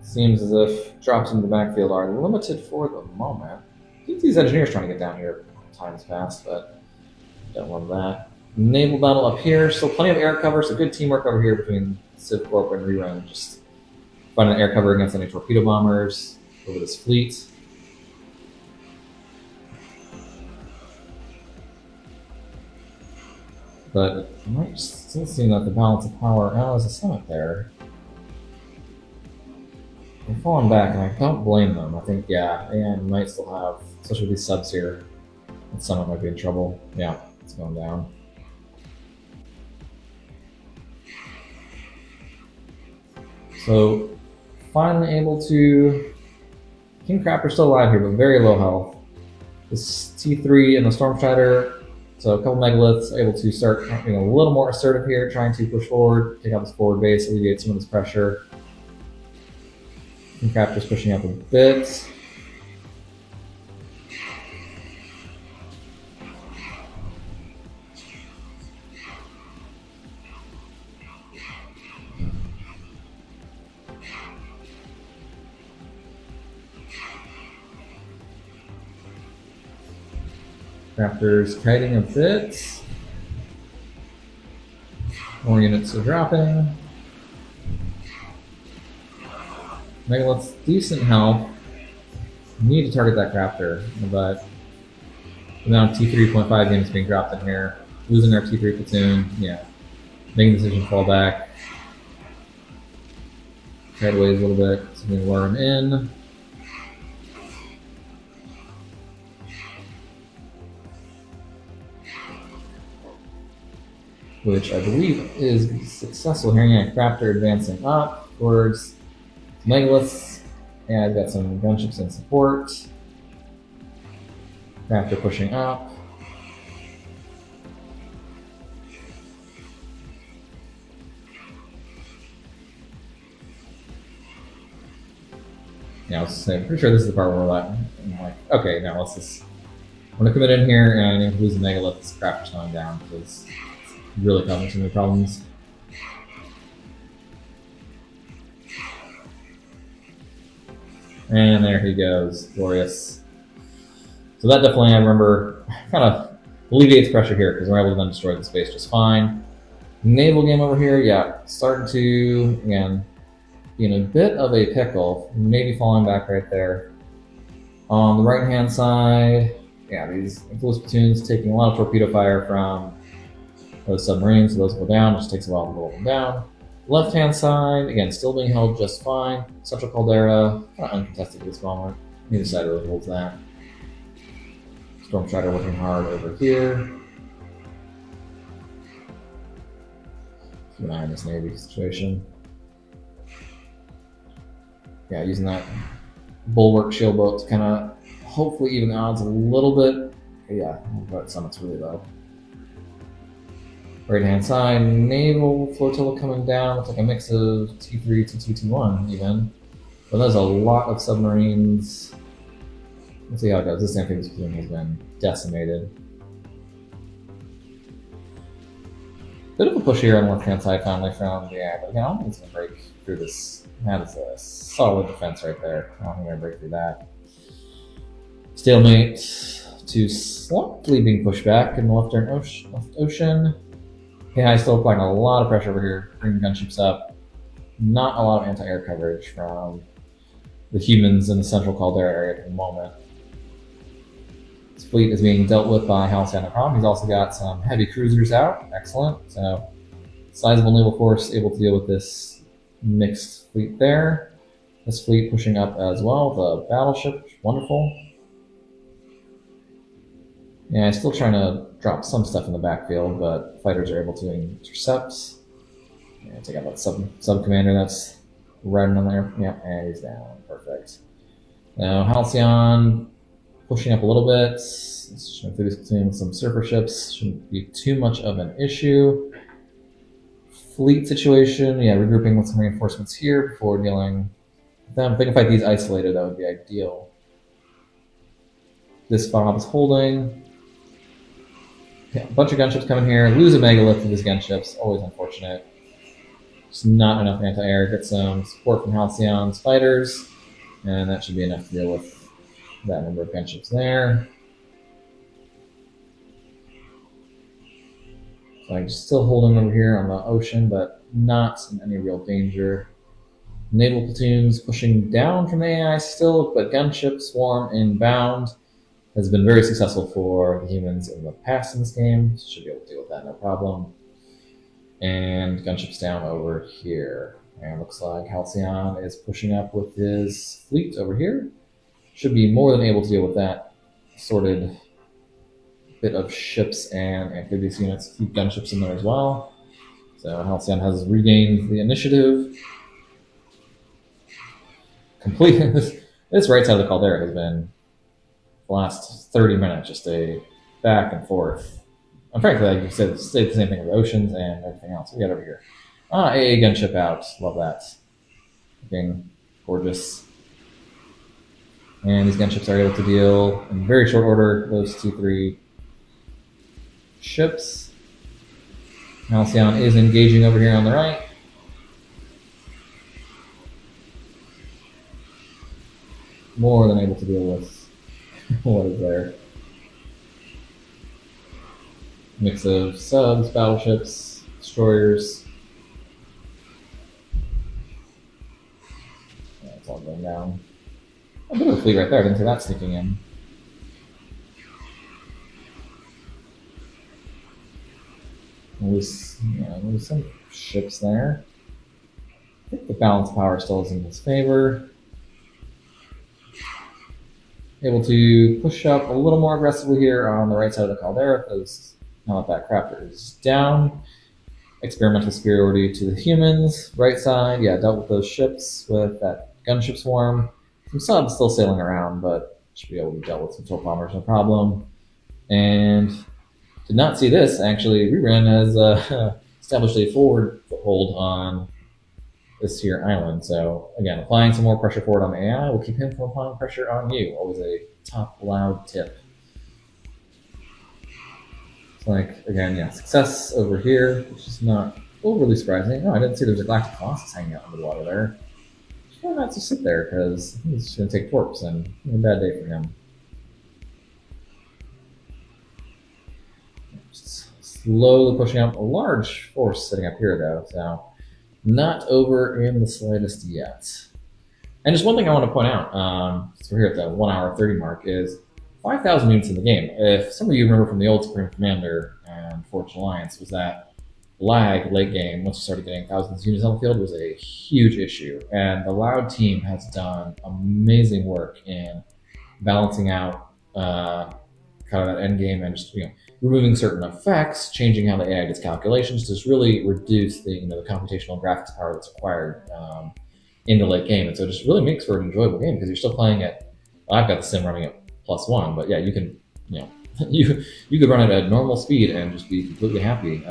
Seems as if drops into the backfield are limited for the moment. I think these engineers trying to get down here. Time's passed, but don't love that. Naval battle up here, still plenty of air cover, so good teamwork over here between Civ Corp and Rerun. Just finding air cover against any torpedo bombers over this fleet. But it might still seem that the balance of power as a summit there. They're falling back, and I don't blame them. I think, yeah, and might still have, especially with these subs here, that summit might be in trouble. Yeah, it's going down. So, finally able to. King Crapper's still alive here, but very low health. This T3 and the Storm Strider. So a couple megaliths able to start being a little more assertive here, trying to push forward, take out this forward base, alleviate some of this pressure. King Raptor's pushing up a bit. Raptor's kiting a bit. More units are dropping. Megalith's decent health. Need to target that Raptor, but now T3.5 units being dropped in here. Losing our T3 platoon, yeah. Making the decision to fall back. Sideways a little bit, so we can lure him in. Which I believe is successful here. Yeah, Raptor advancing up towards megaliths. And I've got some gunships in support. Raptor pushing up. Yeah, I was saying, pretty sure this is the part where I'm like, okay, now let's just. I'm gonna commit in here, and if we lose the megalith, this Raptor's going down because it's really causing too many problems. And there he goes, glorious. So that definitely, I remember, kind of alleviates pressure here because we're able to then destroy the space just fine. Naval game over here, yeah, starting to, again, be in a bit of a pickle. Maybe falling back right there. On the right-hand side, yeah, these influence platoons taking a lot of torpedo fire from those submarines, so those go down. It just takes a while to roll them down. Left-hand side, again, still being held just fine. Central Caldera, kind of uncontested at this moment. Neither side really holds that. Storm Strider working hard over here. Keep an eye on this Navy situation. Yeah, using that bulwark shield boat to kind of hopefully even the odds a little bit. But yeah, but summit's really low. Right hand side, naval flotilla coming down. Looks like a mix of T3, T2, T1 even. But there's a lot of submarines. Let's see how it goes. This amphibious platoon has been decimated. Bit of a push here on the left hand side finally from the air, but again, I don't think it's going to break through this. That is a solid defense right there. I don't think we're going to break through that. Stalemate to slightly being pushed back in the left ocean. Yeah, I still applying a lot of pressure over here, bringing gunships up. Not a lot of anti-air coverage from the humans in the central caldera area at the moment. His fleet is being dealt with by Halcyon and Prom. He's also got some heavy cruisers out. Excellent. So, sizable naval force able to deal with this mixed fleet there. This fleet pushing up as well. The battleship, wonderful. Yeah, still trying to drop some stuff in the backfield, but fighters are able to intercept. Yeah, take out that sub commander that's riding on there. Yeah, and he's down. Perfect. Now Halcyon pushing up a little bit. Through this platoon with some surfer ships. Shouldn't be too much of an issue. Fleet situation. Yeah, regrouping with some reinforcements here before dealing with them. If they can fight these isolated, that would be ideal. This Bob is holding. Yeah, a bunch of gunships coming here. Lose a megalith to these gunships. Always unfortunate. Just not enough anti-air. Get some support from Halcyon's fighters. And that should be enough to deal with that number of gunships there. So I'm still holding over here on the ocean, but not in any real danger. Naval platoons pushing down from the AI still, but gunship swarm inbound has been very successful for the humans in the past in this game. Should be able to deal with that, no problem. And gunships down over here. And looks like Halcyon is pushing up with his fleet over here. Should be more than able to deal with that sorted bit of ships and amphibious units. Keep gunships in there as well. So Halcyon has regained the initiative. Complete. This right side of the caldera has been the last 30 minutes just a back and forth. And frankly, like you said, stayed the same thing with the oceans and everything else. We got over here. AA gunship out. Love that. Looking gorgeous. And these gunships are able to deal in very short order those T3 ships. Halcyon is engaging over here on the right. More than able to deal with what is there. Mix of subs, battleships, destroyers. Yeah, it's all going down. A bit of a fleet right there. I didn't see that sneaking in. There's some ships there. I think the balance power still is in his favor. Able to push up a little more aggressively here on the right side of the caldera because now that crafter is down. Experimental superiority to the humans. Right side, yeah, dealt with those ships with that gunship swarm. Some subs still sailing around, but should be able to deal with some torp bombers, no problem. And did not see this, actually. Rerun has established a forward foothold on this here island. So again, applying some more pressure forward on the AI will keep him from applying pressure on you. Always a top loud tip. It's like, again, yeah, success over here, which is not overly surprising. Oh, I didn't see there was a Galactic Colossus hanging out under the water there. Just try not to sit there because he's just going to take torps and a bad day for him. Just slowly pushing up. A large force sitting up here, though, so not over in the slightest yet. And just one thing I want to point out, so we're here at the 1 hour 30 mark, is 5,000 units in the game. If some of you remember from the old Supreme Commander and Forged Alliance, was that lag late game, once you started getting thousands of units on the field, was a huge issue. And the Loud team has done amazing work in balancing out kind of that end game and just removing certain effects, changing how the AI does calculations to just really reduce the the computational graphics power that's required in the late game. And so it just really makes for an enjoyable game because you're still playing it. Well, I've got the sim running at +1, but yeah, you can you could run it at normal speed and just be completely happy,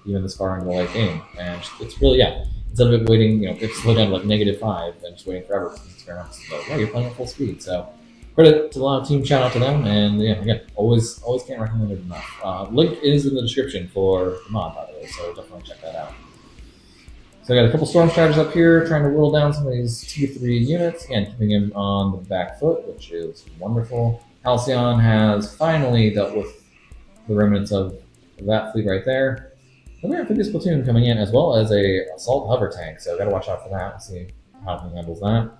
even this far into the late game. And it's really, yeah. Instead of it waiting, if slow down to like -5 and just waiting forever for these experiments to go, yeah, you're playing at full speed. So credit to the Loud team, shout out to them, and yeah, again, always can't recommend it enough. Link is in the description for the mod, by the way, so definitely check that out. So I got a couple storm charges up here, trying to whittle down some of these T3 units, again, keeping him on the back foot, which is wonderful. Halcyon has finally dealt with the remnants of that fleet right there. Then we have this platoon coming in, as well as a assault hover tank, so gotta watch out for that and see how he handles that.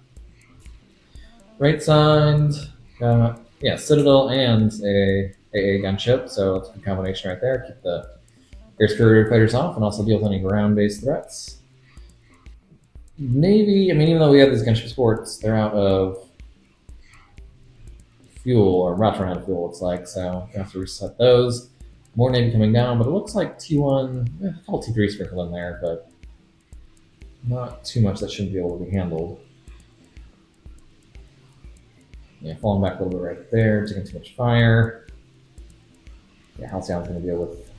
Right side, yeah, Citadel and a AA gunship, so it's a good combination right there. Keep the air superior fighters off and also deal with any ground-based threats. Navy, I mean, even though we have these gunship sports, they're out of fuel, or about to run out of fuel, looks like, so we have to reset those. More Navy coming down, but it looks like T1, I call T3 sprinkled in there, but not too much that shouldn't be able to be handled. Yeah, falling back a little bit right there, taking too much fire. Yeah, Halcyon's going to deal with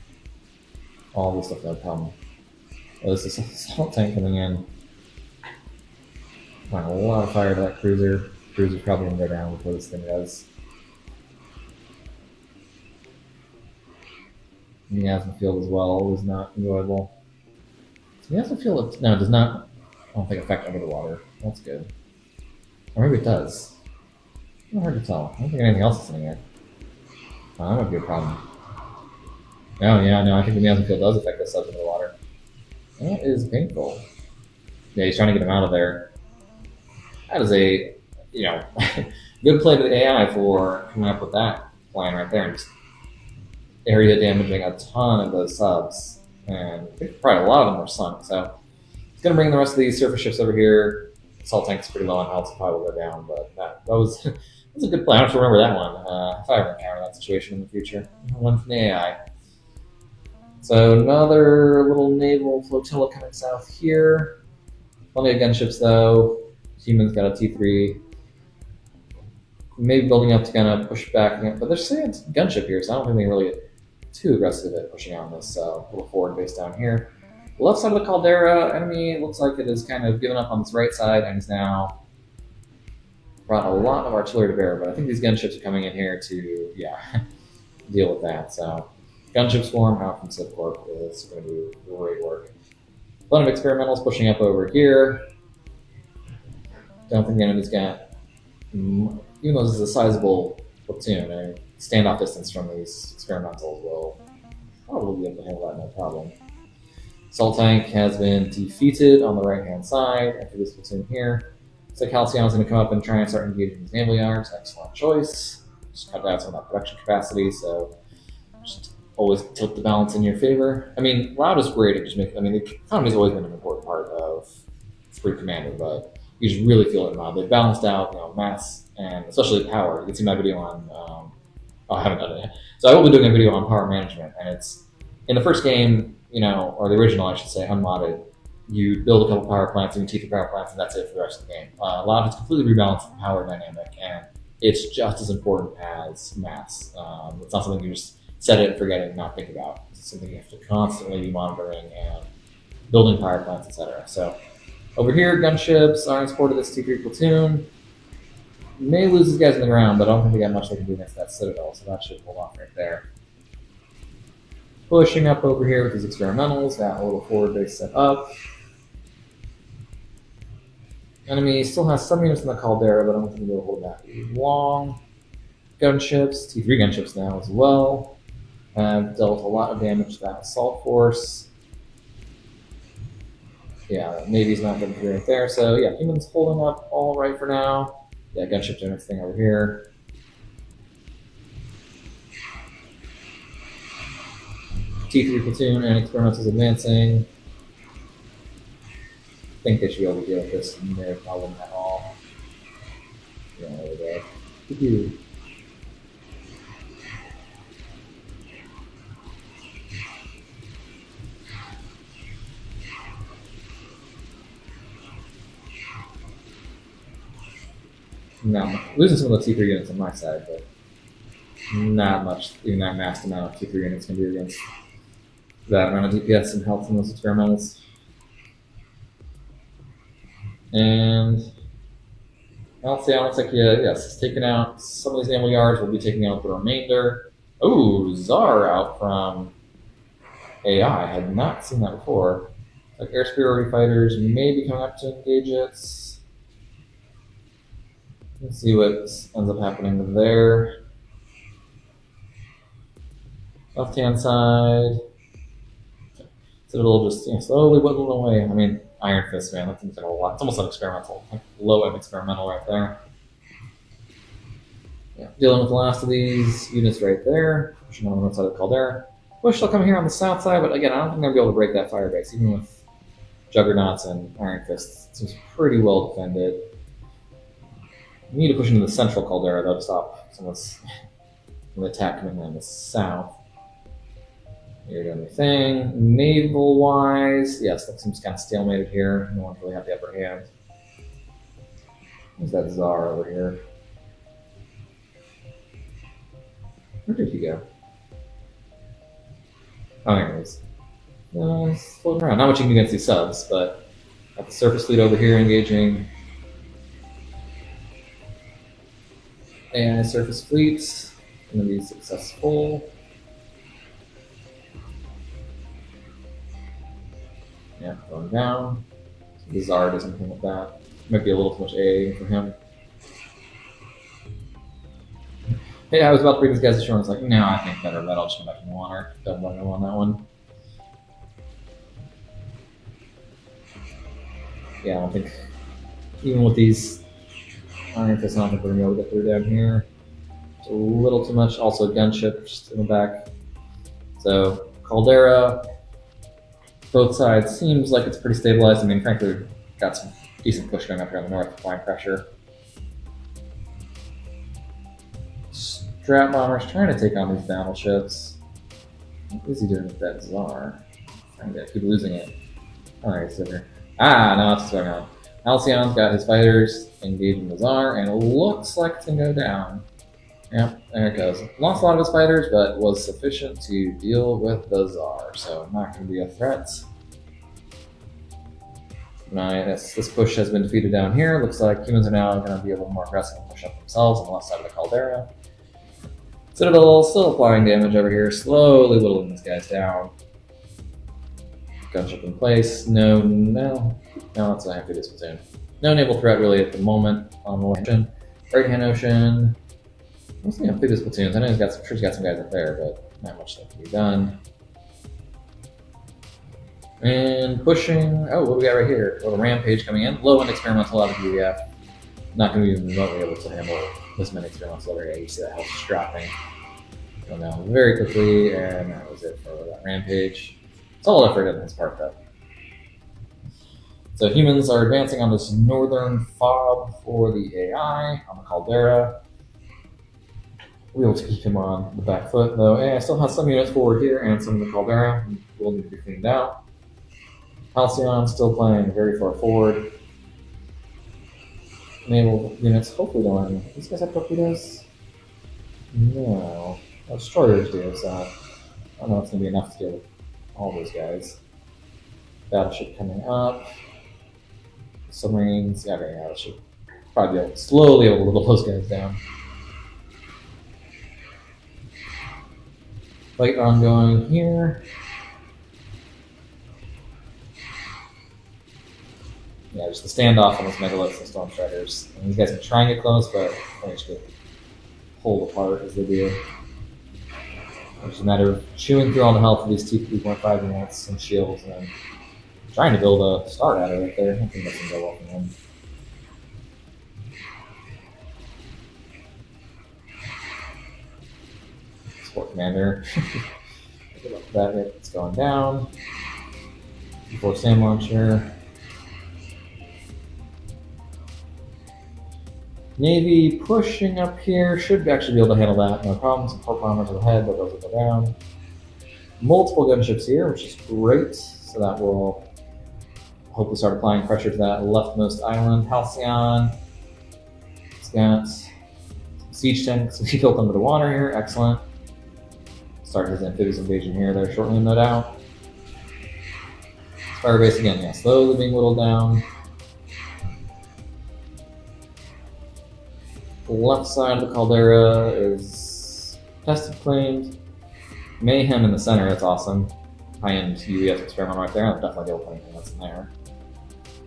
all this stuff no problem. Oh, this is assault tank coming in. Wow, a lot of fire to that cruiser. Cruiser's probably going to go down before this thing does. Miasma field as well was not enjoyable. So miasma field, no, it does not, I don't think, affect under the water. That's good. Or maybe it does. It's hard to tell. I don't think anything else is in here. Oh, that might be a problem. Oh, yeah, no, I think the miasma field does affect the subs under the water. That is painful. Yeah, he's trying to get him out of there. That is a, good play to the AI for coming up with that plan right there and just area damaging a ton of those subs. And I think probably a lot of them were sunk. So it's going to bring the rest of these surface ships over here. Assault tank's pretty low on health, so probably will go down. But that was that was a good play. I have to remember that one if I ever encounter that situation in the future. One from the AI. So another little naval flotilla coming south here. Plenty of gunships though. Humans got a T3. Maybe building up to kind of push back, but they're saying it's gunship here, so I don't think they really get too aggressive at pushing on this little forward base down here. The left side of the caldera, enemy looks like it has kind of given up on this right side and is now brought a lot of artillery to bear, but I think these gunships are coming in here to, deal with that. So gunship swarm out from Civcorp is going to do great work. A lot of experimentals pushing up over here. Don't think the enemy's got, even though this is a sizable platoon, a standoff distance from these experimentals will probably be able to handle that no problem. Assault tank has been defeated on the right-hand side after this platoon here. Looks like Halcyon's going to come up and try and start engaging these naval yards. Excellent choice. Just cut down some of that production capacity, so just always tilt the balance in your favor. I mean, Loud is great at just making, the economy's always been an important part of Supreme Commander, but you just really feel it now. They've balanced out, mass and especially power. You can see my video on, I haven't done it yet. So I will be doing a video on power management, and it's, in the first game, or the original, I should say, unmodded, you build a couple power plants and you teach the power plants, and that's it for the rest of the game. A lot of it's completely rebalanced the power dynamic, and it's just as important as mass. It's not something you just set it and forget it and not think about. It's something you have to constantly be monitoring and building power plants, etc. So over here, gunships are in support of this T3 platoon. May lose these guys on the ground, but I don't think they got much they can do against that Citadel, so that should hold off right there. Pushing up over here with these experimentals, got a little forward base set up. Enemy still has some units in the caldera, but I don't think they'll hold that long. Gunships, T3 gunships now as well, have dealt a lot of damage to that assault force. Yeah, Navy's not going to be right there, so yeah, humans holding up all right for now. Yeah, gunship doing its thing over here. T3 platoon and experimentals advancing. I think they should be able to deal with this no problem at all. Yeah, there we go. No, I'm losing some of the T3 units on my side, but not much even that massed amount of T3 units can do against that amount of DPS and health in those experimentals. And Alcyon looks like yes, he's taking out some of these naval yards. We'll be taking out the remainder. Oh, Czar out from AI. I had not seen that before. Like air superiority fighters may be coming up to engage it. Let's see what ends up happening there. Left hand side. Citadel just slowly whittling away. I mean, Iron Fist, man, that thing's got a lot. It's almost an experimental, low end experimental right there. Yeah, dealing with the last of these units right there. Pushing on the north side of the Caldera. Bush will come here on the south side, but again, I don't think they're going to be able to break that fire base, even with Juggernauts and Iron Fists. It seems pretty well defended. We need to push into the central Caldera, though, to stop some of this attack coming in the south. You're doing your thing. Naval-wise, yes, that seems kind of stalemated here. No one really had the upper hand. There's that Tsar over here. Where did he go? Oh, there he is. He's floating around. Not much you can do against these subs, but got the surface fleet over here engaging AI surface fleets. Going to be successful. Yeah, going down. So the Tsar does something with that. Might be a little too much AA for him. Hey, I was about to bring these guys to shore and it's like, no, I think better bet. I'll just come back in the water. Don't let go on that one. Yeah, I don't think, even with these Iron Fists, I don't think we're going to be able to get through down here. It's a little too much. Also, gunship just in the back. So, Caldera, both sides, seems like it's pretty stabilized. I mean, frankly, we've got some decent push going up here on the north, applying pressure. Strat Bomber's trying to take on these battleships. What is he doing with that Tsar? Trying to keep losing it. Alright, so here. Ah, no, that's what's going on. Alcyon's got his fighters engaging the Tsar, and it looks like it's going to go down. Yep, there it goes. Lost a lot of his fighters, but was sufficient to deal with the Tsar, so not going to be a threat. Nice. This push has been defeated down here. Looks like humans are now going to be a little more aggressive and push up themselves on the left side of the Caldera. Citadel still applying damage over here, slowly whittling these guys down. Gunship in place. No, that's an amphibious platoon. No naval threat really at the moment on the ocean. Right-hand ocean. Mostly amphibious platoons. I know he's got some guys up there, but not much that can be done. And pushing. Oh, what do we got right here? A little rampage coming in. Low end experimental out of UEF. Not going to be remotely able to handle this many experimental over here. You see that health just dropping. Going down very quickly, and that was it for that rampage. Solid effort on his part, though. So humans are advancing on this northern fob for the AI on the Caldera. We'll be able to keep him on the back foot, though. AI still has some units forward here and some in the Caldera. Will need to be cleaned out. Halcyon still playing very far forward. Naval units hopefully don't have any. These guys have torpedoes? No. Oh, destroyers do, so I don't know if it's going to be enough to deal with all those guys. Battleship coming up. Submarines. Yeah, that should probably be slowly able to whittle those guys down. Fight ongoing here. Yeah, just the standoff on those megaliths and storm strikers. And these guys can try and get close, but they just get pulled apart as they do. It's just a matter of chewing through all the health of these T3.5 units and shields and then trying to build a start out of it right there. I don't think that's going to go well for him. Support commander. That it's going down. Before SAM launcher. Navy pushing up here, should actually be able to handle that, no problem. Some port bombers overhead, but those will go down. Multiple gunships here, which is great, so that will hopefully start applying pressure to that leftmost island. Halcyon, it's got siege tanks. We built under the water here. Excellent. Start his amphibious invasion here. There shortly, no doubt. Firebase again, yeah, slowly being whittled down. The left side of the caldera is tested, claimed. Mayhem in the center, that's awesome. High-end UEF experiment right there. I'll definitely deal with anything that's in there.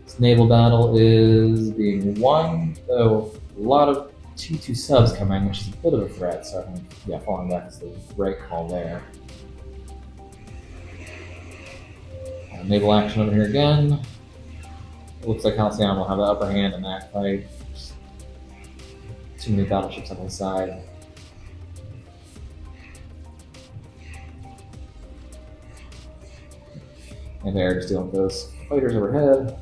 This naval battle is being won, though a lot of T2 subs coming, which is a bit of a threat, so I think, yeah, falling back is the right call there. Naval action over here again. It looks like Halcyon will have the upper hand in that fight. Just too many battleships on his side. And they're just dealing with those fighters overhead.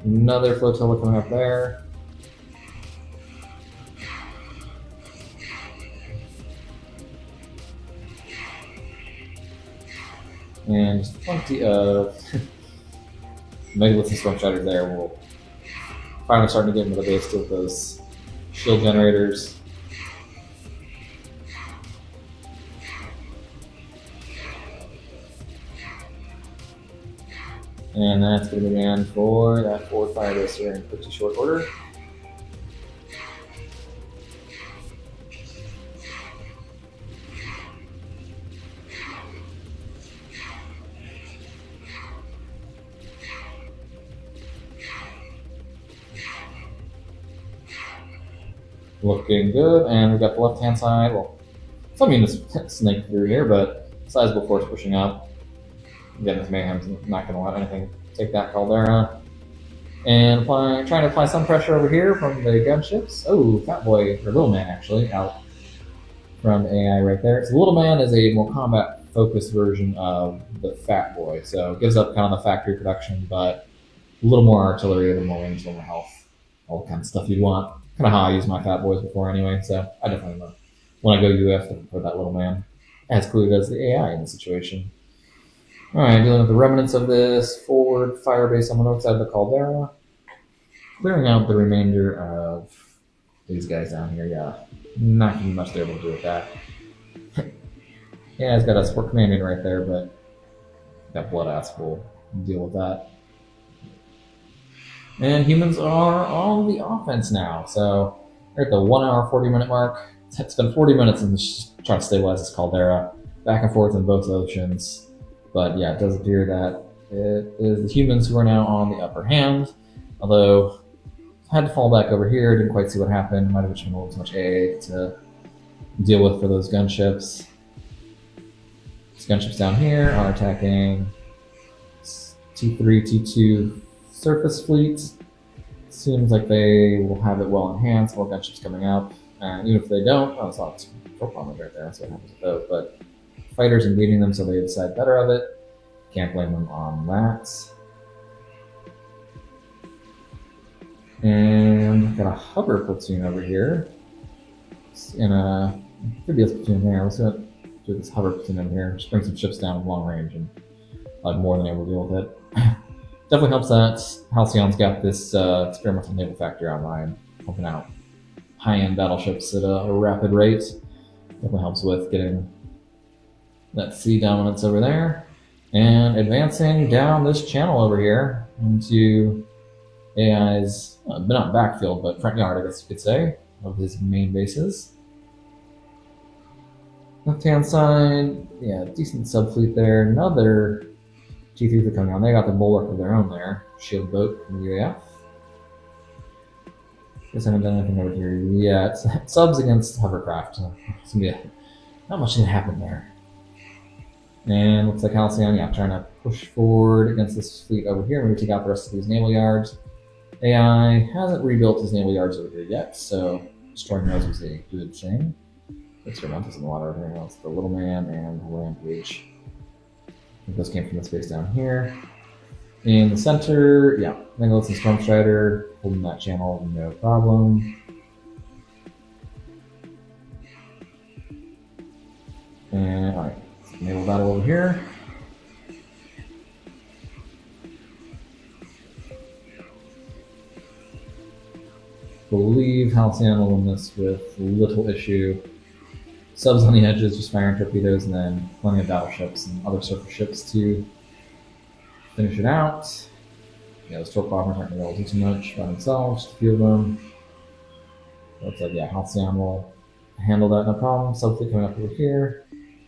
Another flotilla coming up there. And plenty of megaliths and storm shatters there. We'll finally starting to get into the base with those shield generators. And that's going to be in for that forward fire base here in pretty short order. Looking good, and we've got the left-hand side. Well, some units snake through here, but sizable force pushing up. Again, this Mayhem's not going to let anything take that caldera. And trying to apply some pressure over here from the gunships. Oh, Fat Boy, or Little Man actually, out from AI right there. So Little Man is a more combat-focused version of the Fat Boy, so it gives up kind of the factory production, but a little more artillery, a little more range, a little more health, all the kind of stuff you'd want. Kind of how I use my Fat Boys before anyway, so I definitely know. When I go UF, looking for that Little Man. As clearly as the AI in the situation. Alright, dealing with the remnants of this forward fire base on the north side of the caldera. Clearing out the remainder of these guys down here, yeah. Not going to be much they're able to do with that. Yeah, it's got a support command in right there, but that blood ass will deal with that. And humans are on the offense now, so we're at the 1 hour, 40-minute mark. It's been 40 minutes and just trying to stabilize this caldera, back and forth in both oceans. But yeah, it does appear that it is the humans who are now on the upper hand, although I had to fall back over here, didn't quite see what happened, might have just been a little too much AA to deal with for those gunships. These gunships down here are attacking T3, T2 surface fleet. Seems like they will have it well enhanced, more gunships coming up. And even if they don't, oh, it's not troop bombers right there, that's what happens with those. But fighters engaging them so they decide better of it. Can't blame them on that. And got a hover platoon over here. Could be a platoon there. Let's do this hover platoon over here. Just bring some ships down long range and I'll have more than able to deal with it. Definitely helps that Halcyon's got this experimental naval factory online, pumping out high-end battleships at a rapid rate. Definitely helps with getting that sea dominance over there. And advancing down this channel over here into AI's, not backfield, but front yard, I guess you could say, of his main bases. Left-hand side, yeah, decent subfleet there. Another T3s are coming on. They got the bulwark of their own there. Shield boat from the UAF. Guess I haven't done anything over here yet. Subs against hovercraft. It's gonna be not much gonna happen there. And looks like Halcyon, yeah, trying to push forward against this fleet over here. Maybe take out the rest of these naval yards. AI hasn't rebuilt his naval yards over here yet, so destroying those was a good thing. Experimentals in the water over here. That's the Little Man and the Rampage. I think those came from the space down here. In the center, yeah, Megaliths and Stormstrider holding that channel, no problem. And alright, naval battle over here. believe Halcyon will win this with little issue. Subs on the edges, just firing torpedoes, and then plenty of battleships and other surface ships to finish it out. Yeah, those torp bombers aren't going to do too much by themselves, just a few of them. Looks like, yeah, Halcyon will handle that no problem. Subfleet coming up over here.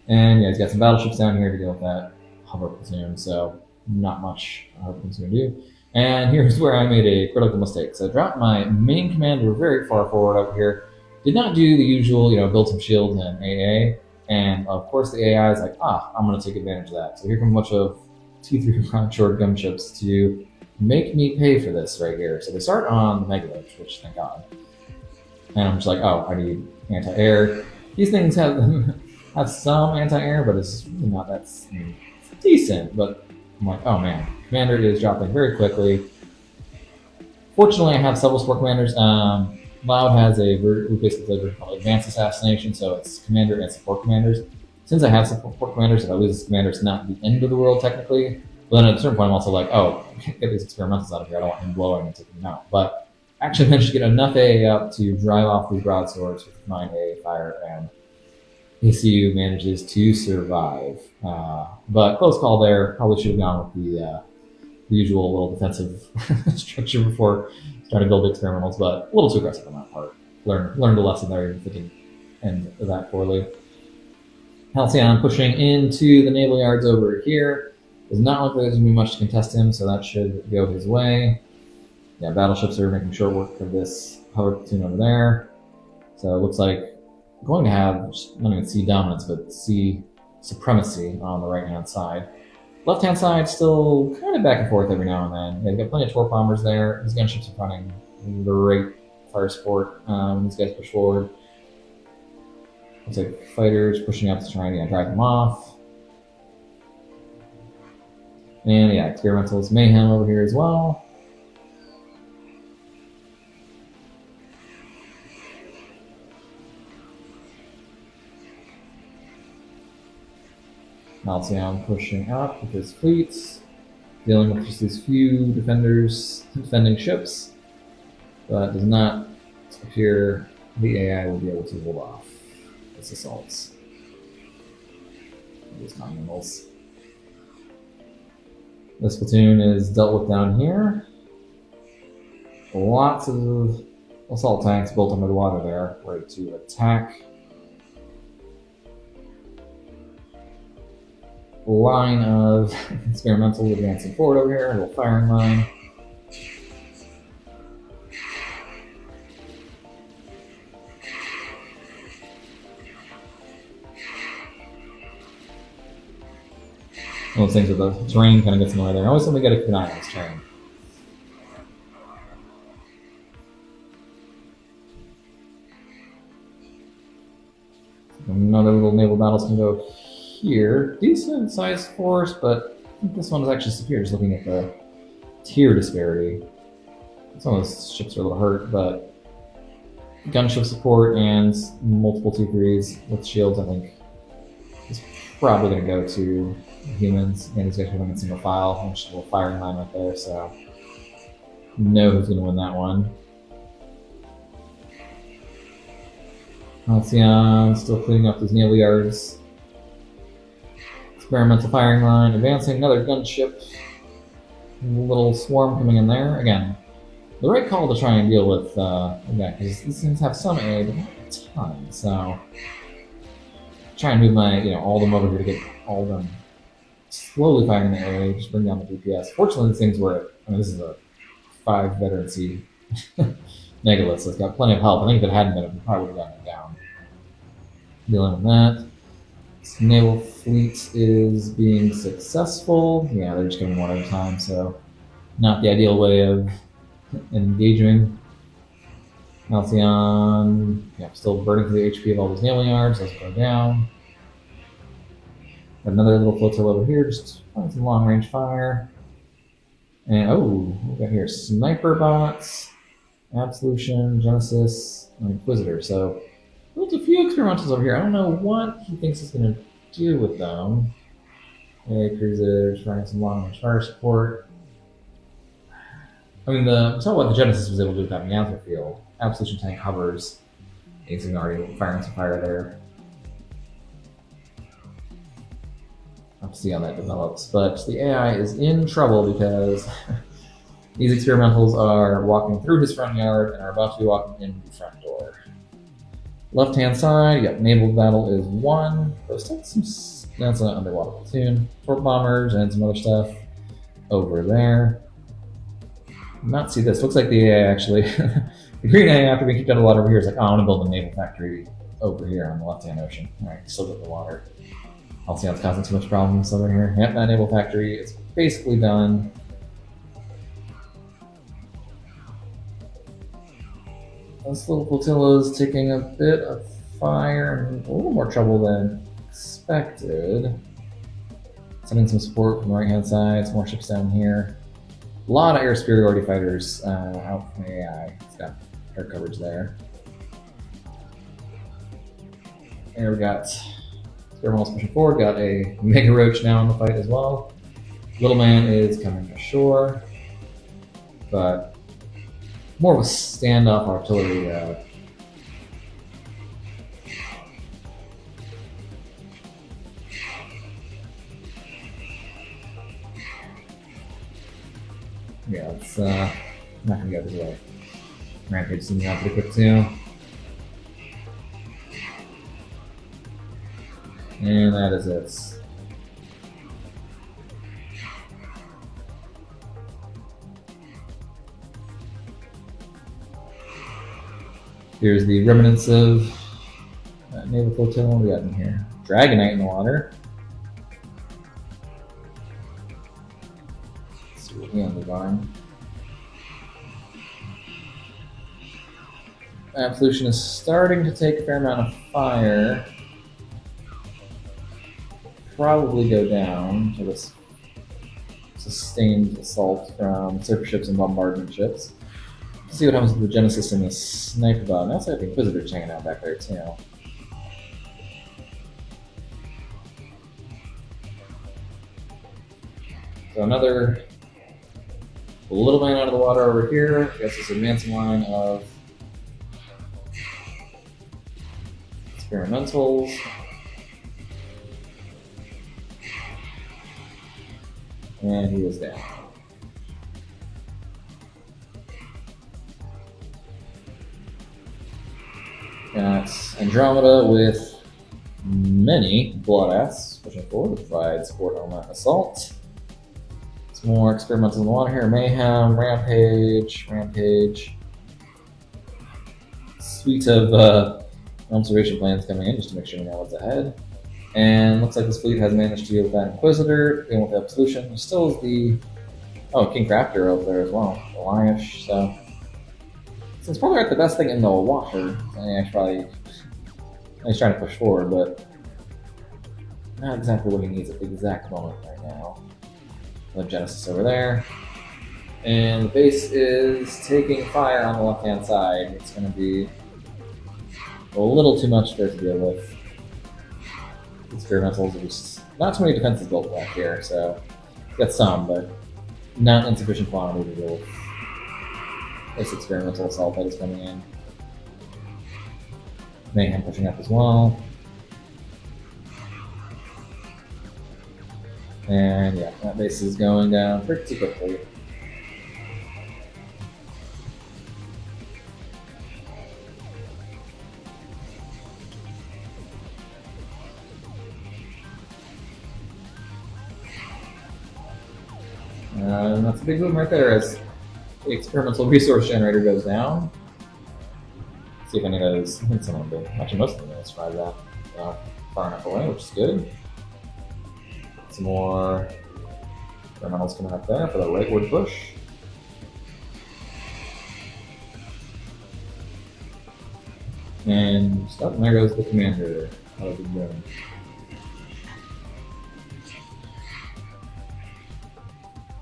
And yeah, he's got some battleships down here to deal with that hover platoon, so not much hover platoon's going to do. And here's where I made a critical mistake. So I dropped my main commander very far forward over here. Did not do the usual, build some shields and AA. And of course the AI is like, I'm going to take advantage of that. So here come a bunch of T3 round short gunships to make me pay for this right here. So they start on the megaliths, which thank God. And I'm just like, I need anti-air. These things have some anti-air, but it's really not that it's decent. But I'm like, oh man, commander is dropping very quickly. Fortunately, I have several support commanders. Loud has a basically version called Advanced Assassination, so it's commander and support commanders. Since I have support commanders, if I lose this commander, it's not the end of the world technically. But then at a certain point, I'm also like, get these experimentals out of here. I don't want him blowing and taking them out. But actually managed to get enough AA up to drive off these broadswords with 9 AA fire, and ACU manages to survive. But close call there. Probably should have gone with the usual little defensive structure before starting to build experimentals, but a little too aggressive on that part. Learned a lesson there if it didn't end that poorly. Halcyon pushing into the naval yards over here. Does not look like there's going to be much to contest him, so that should go his way. Yeah, battleships are making short work of this hover platoon over there. So it looks like we're going to have not even sea dominance, but sea supremacy on the right-hand side. Left-hand side still kind of back and forth every now and then. Yeah, they've got plenty of torp bombers there. These gunships are running great fire support when these guys push forward. Looks like fighters pushing up to try and drive them off. And yeah, experimentals mayhem over here as well. Halcyon pushing up with his fleets, dealing with just these few defending ships, but does not appear the AI will be able to hold off this assaults. These continentals. This platoon is dealt with down here. Lots of assault tanks built under the water there, ready to attack. Line of experimentals advancing forward over here, a little firing line. One of those things with the terrain kind of gets in the way there. Always something got to keep an eye on this terrain. Another little naval battle's gonna go here. Decent sized force, but I think this one is actually superior, just looking at the tier disparity. Some of those ships are a little hurt, but gunship support and multiple T3s with shields, I think, is probably going to go to humans. And these guys are going in single file. Just a little firing line right there, so know who's going to win that one. Halcyon still cleaning up these naval yards. Experimental firing line advancing, another gunship. A little swarm coming in there. Again, the right call to try and deal with, because these things have some AA, but not a ton. So, try and move my, all of them over here to get all of them slowly firing the AA, just bring down the DPS. Fortunately, these things were, this is a 5 veterancy megalith, so it's got plenty of help. I think if it hadn't been, it probably would have gotten it down. Dealing with that. This naval fleet is being successful. Yeah, they're just coming one at a time, so not the ideal way of engaging. Halcyon, still burning through the HP of all these naval yards. Let's go down. Got another little flotilla over here, just playing some long range fire. And we got here sniper bots, Absolution, Genesis, and Inquisitor. So built a few experimentals over here. I don't know what he thinks he's going to do with them. Cruisers running some long range fire support. I mean, the tell what the Genesis was able to do with that Mantha field. Absolution tank hovers. He's already firing some fire there. I'll see how that develops. But the AI is in trouble because these experimentals are walking through his front yard and are about to be walking in the front door. Left hand side, you got naval battle is 1. There's some that's an underwater platoon, torp bombers, and some other stuff over there. Not see this. Looks like the AI actually, the green AI after being kicked out of the water over here is like, oh, I want to build a naval factory over here on the left-hand ocean. All right, still got the water. I'll see how it's causing too much problems over here. Yep, that naval factory is basically done. This little flotilla is taking a bit of fire and a little more trouble than expected. Sending some support from the right-hand side, some more ships down here. A lot of air superiority fighters out from the AI. It's got air coverage there. And we got Experimentals pushing forward. Got a Mega Roach now in the fight as well. Little Man is coming ashore, but more of a standoff artillery. Yeah, it's not gonna go this way. Rampage is out pretty quick too. And that is it. Here's the remnants of naval flotilla. What do we got in here? Dragonite in the water. Let's see what we on the vine. Absolution is starting to take a fair amount of fire. Probably go down to this sustained assault from surface ships and bombardment ships. Let's see what happens with the Genesis and the sniper bot. Also, I think Inquisitor's hanging out back there too. So another little man out of the water over here. I guess this advancing line of experimentals. And he is down. Got Andromeda with many Bloodasses pushing forward to provide support on that assault. Some more experimentals in the water here. Mayhem, Rampage. Suite of observation plans coming in just to make sure we know what's ahead. And looks like this fleet has managed to deal with that Inquisitor, dealing with the Absolution. Still is the King Crafter over there as well, the Lionish. So it's probably not the best thing in the water. He's trying to push forward, but not exactly what he needs at the exact moment right now. The Genesis over there, and the base is taking fire on the left-hand side. It's going to be a little too much there to deal with. Experimentals are just not too many defenses built back here, so got some, but not insufficient quantity to deal with this experimental assault that is coming in. Mayhem pushing up as well. And yeah, that base is going down pretty quickly. And that's a big boom right there as the experimental resource generator goes down. Let's see if any of those, I think some of them did. Actually, most of them did survive that far enough away, which is good. Some more experimentals coming up there for the rightward push. And there goes the commander. How are we doing?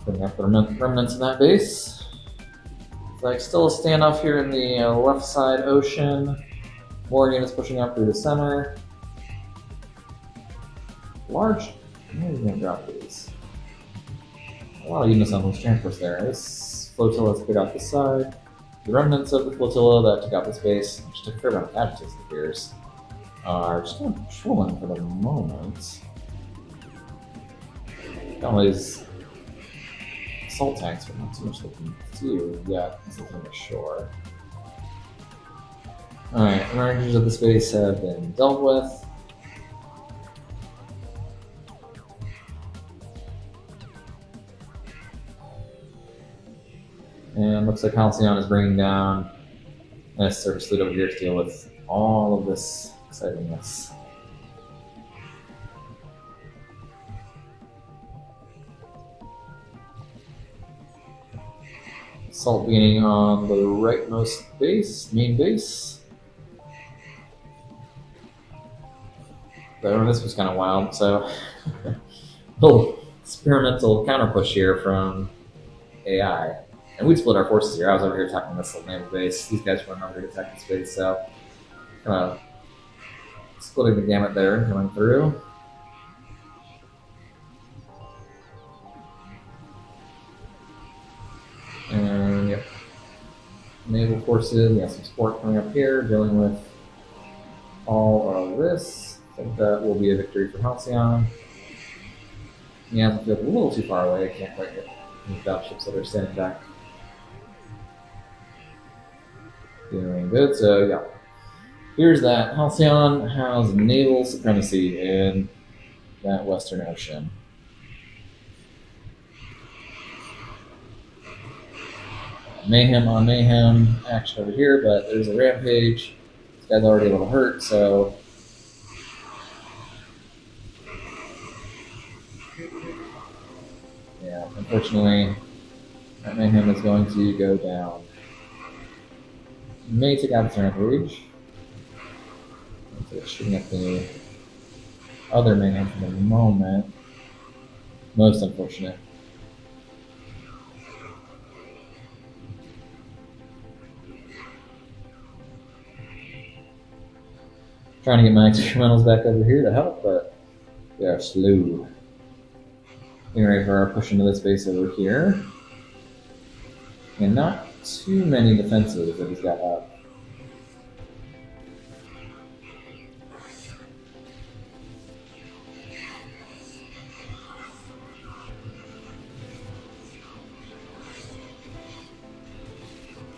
Putting up the remnants in that base. It's like still a standoff here in the left side ocean. More units pushing up through the center. Large. Where are we going to drop these? A lot of units on those transports there. This flotilla has cleared out this side. The remnants of the flotilla that took out this base, which took a fair amount of casualties, it appears, are just kind of trolling for the moment. Got all these assault tanks, but not too much they can do yet. It's looking ashore. Alright, the managers of the space have been dealt with. And looks like Halcyon is bringing down a service fleet over here to deal with all of this excitingness. Assault beginning on the rightmost base, main base. So this was kind of wild, so little experimental counter push here from AI. And we'd split our forces here. I was over here attacking this little naval base. These guys were over here to attack this base, so kind of splitting the gamut there, going through. And yep, naval forces. We got some support coming up here, dealing with all of this. I think that will be a victory for Halcyon. Yeah, I feel a little too far away. I can't quite get any battleships that are standing back. Doing good, so yeah. Here's that. Halcyon has naval supremacy in that Western Ocean. Mayhem on mayhem action over here, but there's a rampage. This guy's already a little hurt, so yeah, unfortunately, that mayhem is going to go down. May take out its rampage. It's shooting at the other mayhem for the moment. Most unfortunate. Trying to get my experimentals back over here to help, but they are slow. Getting ready for our push into this base over here. And not too many defenses that he's got up.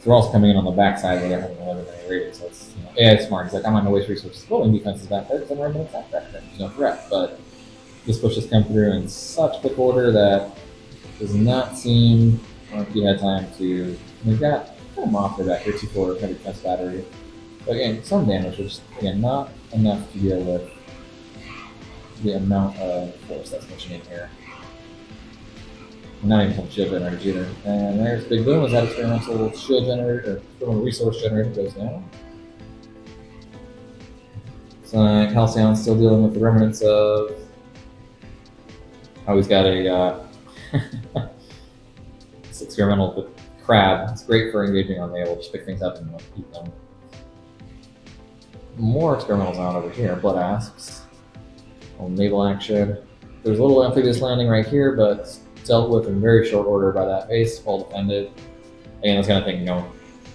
They're also coming in on the backside where they're having 11 rating, so it's, yeah, it's smart. He's like, I'm not going to waste resources building defenses back there because I'm already going to attack back there. There's no threat, but this push has come through in such quick order that does not seem like he had time to. We've got kind of Mothra back here, 2-4 heavy defense battery. But again, some damage, which again, not enough to deal with the amount of force that's pushing in here. Not even some shield generators either. And there's Big Boom. Is that experimental shield generator or experimental resource generator goes down? So Halcyon's still dealing with the remnants of. Oh, he's got a it's experimental crab. It's great for engaging on naval. Just pick things up and eat them. More experimentals out over here. Blood asps. Naval action. There's a little amphibious landing right here, but dealt with in very short order by that base, well defended. And this kind of thing,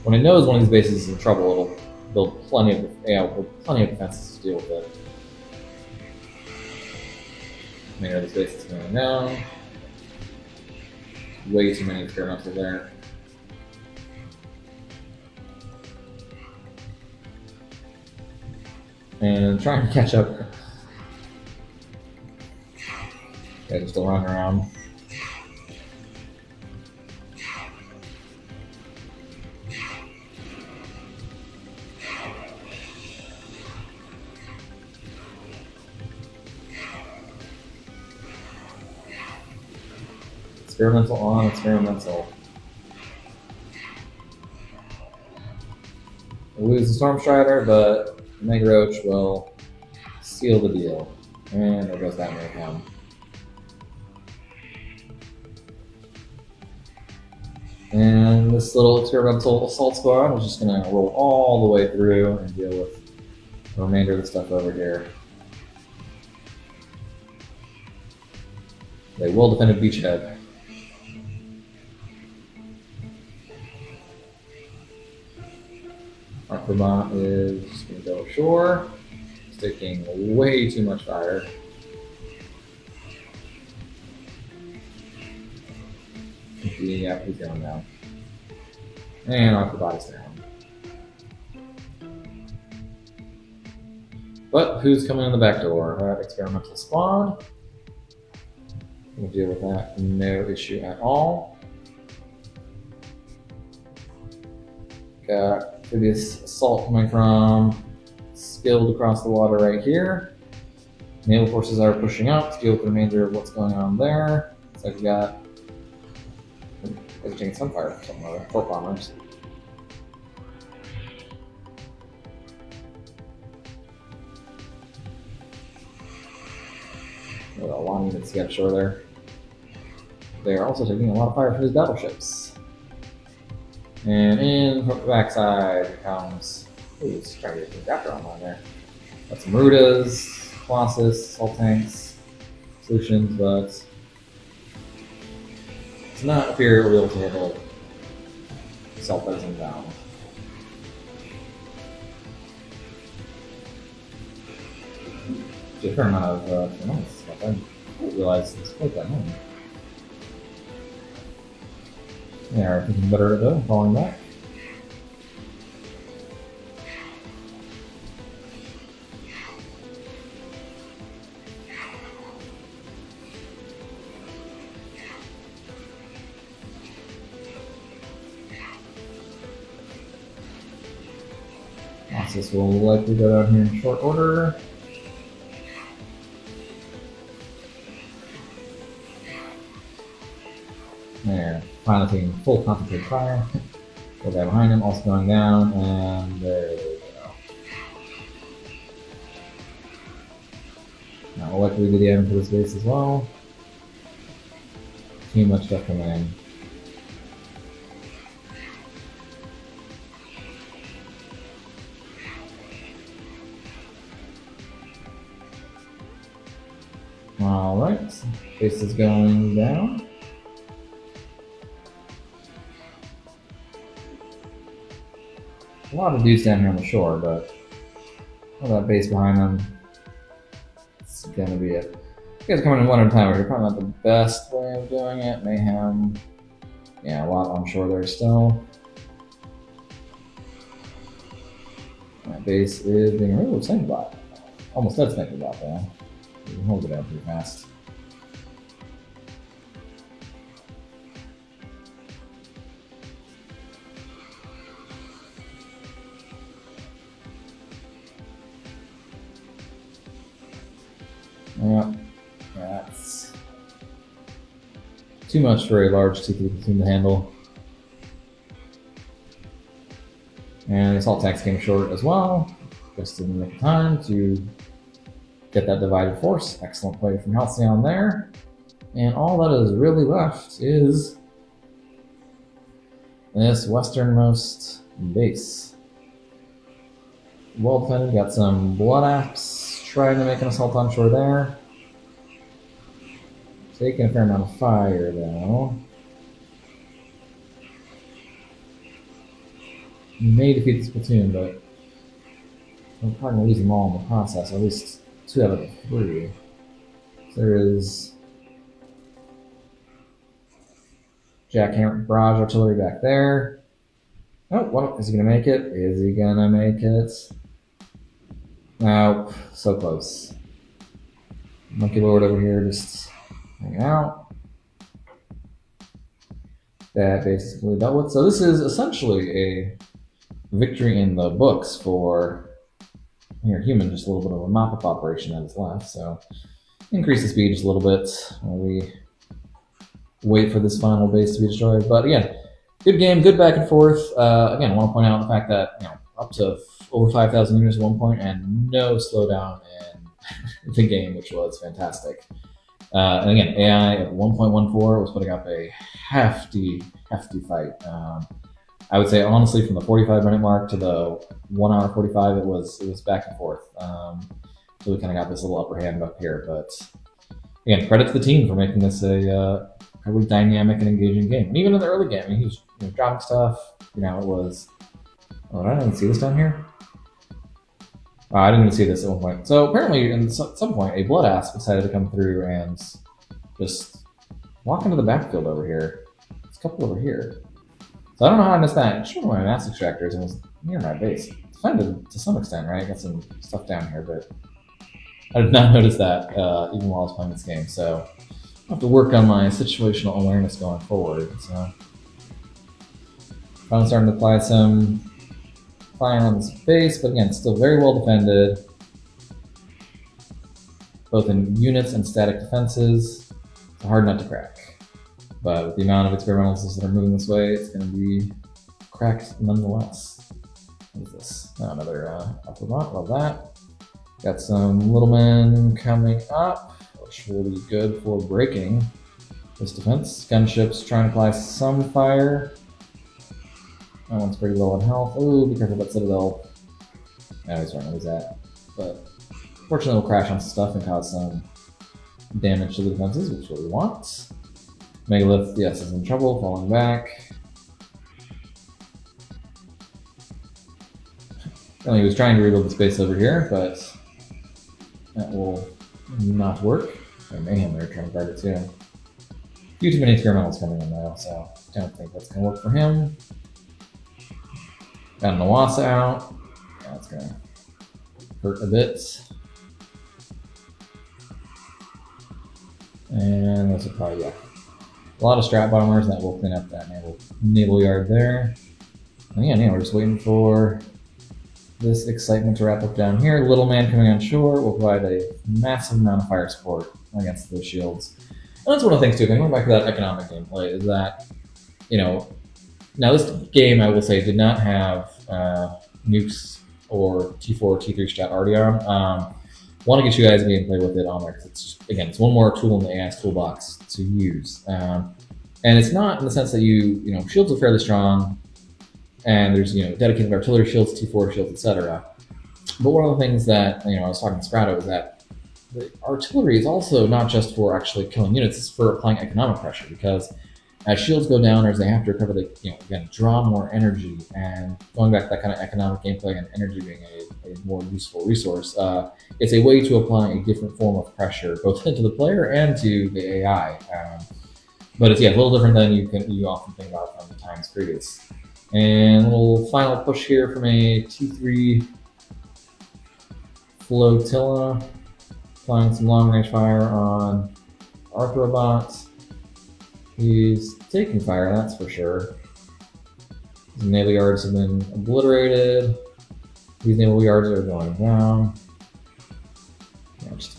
when it knows one of these bases is in trouble, it'll build plenty of defenses to deal with it. Many of these bases going down. Way too many experimentals there. And trying to catch up. Guys are still running around. Experimental on, experimental. We'll lose the Storm Strider, but Mega Roach will seal the deal. And there goes that mayhem. And this little experimental assault squad is just going to roll all the way through and deal with the remainder of the stuff over here. They will defend a beachhead. Our Vermont is just going to go ashore. It's taking way too much fire. Yeah, he's going down. And our Vermont's down. But who's coming in the back door? That experimental squad. We'll deal with that, no issue at all. Got previous assault coming from Skilled across the water right here. Naval forces are pushing up to deal with the remainder of what's going on there. Looks like we got taking some fire from some other four bombers. A lot of units to get ashore there. They are also taking a lot of fire from his battleships. And in the backside comes. Ooh, let's try to get the adapter online there. Got some Rudas, Colossus, assault tanks, solutions, but it's not appear we'll be able to handle self that is inbound. A fair amount of stuff. I didn't realize this quite that home. They are thinking better though, falling back. This will likely go down here in short order. There, finally taking full concentrated fire. The guy behind him also going down, and there we go. Now we'll likely do the item for this base as well. Too much stuff coming in. Alright, base is going down. A lot of dudes down here on the shore, but that base behind them, it's gonna be it. You guys coming in one at a time, which is probably not the best way of doing it. Mayhem, yeah, a lot on shore there still. That base is being removed. Snake bot, almost dead snake bot there. You can hold it out pretty fast. Yep, that's too much for a large TP team to handle. And the assault tanks came short as well, just in the nick of time to get that divided force. Excellent play from Halcyon there. And all that is really left is this westernmost base. Well defended, got some blood apps trying to make an assault on shore there. Taking a fair amount of fire though. You may defeat this platoon, but I'm probably going to lose them all in the process, at least 2 out of the 3. So there is jackhammer barrage artillery back there. Oh, what is he going to make it? Is he going to make it? Nope, so close. Monkey Lord over here just hanging out. That basically dealt with. So this is essentially a victory in the books for here human, just a little bit of a mop-up operation that is left. So increase the speed just a little bit while we wait for this final base to be destroyed. But again, good game, good back and forth. Again, I want to point out the fact that up to over 5,000 units at one point and no slowdown in the game, which was fantastic. And again, AI at 1.14 was putting up a hefty fight. I would say honestly, from the 45-minute mark to the 1 hour 45, it was back and forth. So we kind of got this little upper hand up here. But again, credit to the team for making this a really dynamic and engaging game. And even in the early game, he was dropping stuff. It was Oh, I didn't see this down here. Oh, I didn't even see this at one point. So apparently, at some point, a blood ass decided to come through and just walk into the backfield over here. There's a couple over here. So I don't know how I missed that. It's one of my mass extractors and was near my base. It's fine to some extent, right? I got some stuff down here, but I did not notice that even while I was playing this game. So I have to work on my situational awareness going forward. So I'm starting to apply some fire on this base, but again, still very well defended, both in units and static defenses. It's a hard nut to crack. But with the amount of experimentals that are moving this way, it's going to be cracked nonetheless. What is this? Oh, another upper bot. Love that. Got some little men coming up, which will be good for breaking this defense. Gunships trying to apply some fire. That one's pretty low on health. Ooh, be careful about Citadel. I always don't know where he's at. But fortunately, we'll crash on some stuff and cause some damage to the defenses, which is what we want. Megalith, yes, is in trouble, falling back. Well, he was trying to rebuild the space over here, but that will not work. Mayhem there trying to guard it too. Too many experimentals coming in though, so I don't think that's going to work for him. Got an Awasa out. Yeah, that's going to hurt a bit. And those are probably, yeah. A lot of strat bombers that will clean up that naval yard there. And yeah, we're just waiting for this excitement to wrap up down here. Little man coming on shore will provide a massive amount of fire support against those shields. And that's one of the things too, going back to that economic gameplay, is that, now this game, I will say, did not have nukes or T4 or T3 strat already on. Want to get you guys gameplay with it on there because it's one more tool in the AI's toolbox to use, and it's not in the sense that shields are fairly strong, and there's dedicated artillery shields, T4 shields, etc. But one of the things that I was talking to Sprato is that the artillery is also not just for actually killing units; it's for applying economic pressure because as shields go down, or as they have to recover, they again draw more energy. And going back to that kind of economic gameplay and energy being a more useful resource, it's a way to apply a different form of pressure both into the player and to the AI. But it's a little different than you often think about from the times previous. And a little final push here from a T3 flotilla, applying some long range fire on Arthrobot. He's taking fire, that's for sure. His naval yards have been obliterated. These naval yards are going down. Yeah, just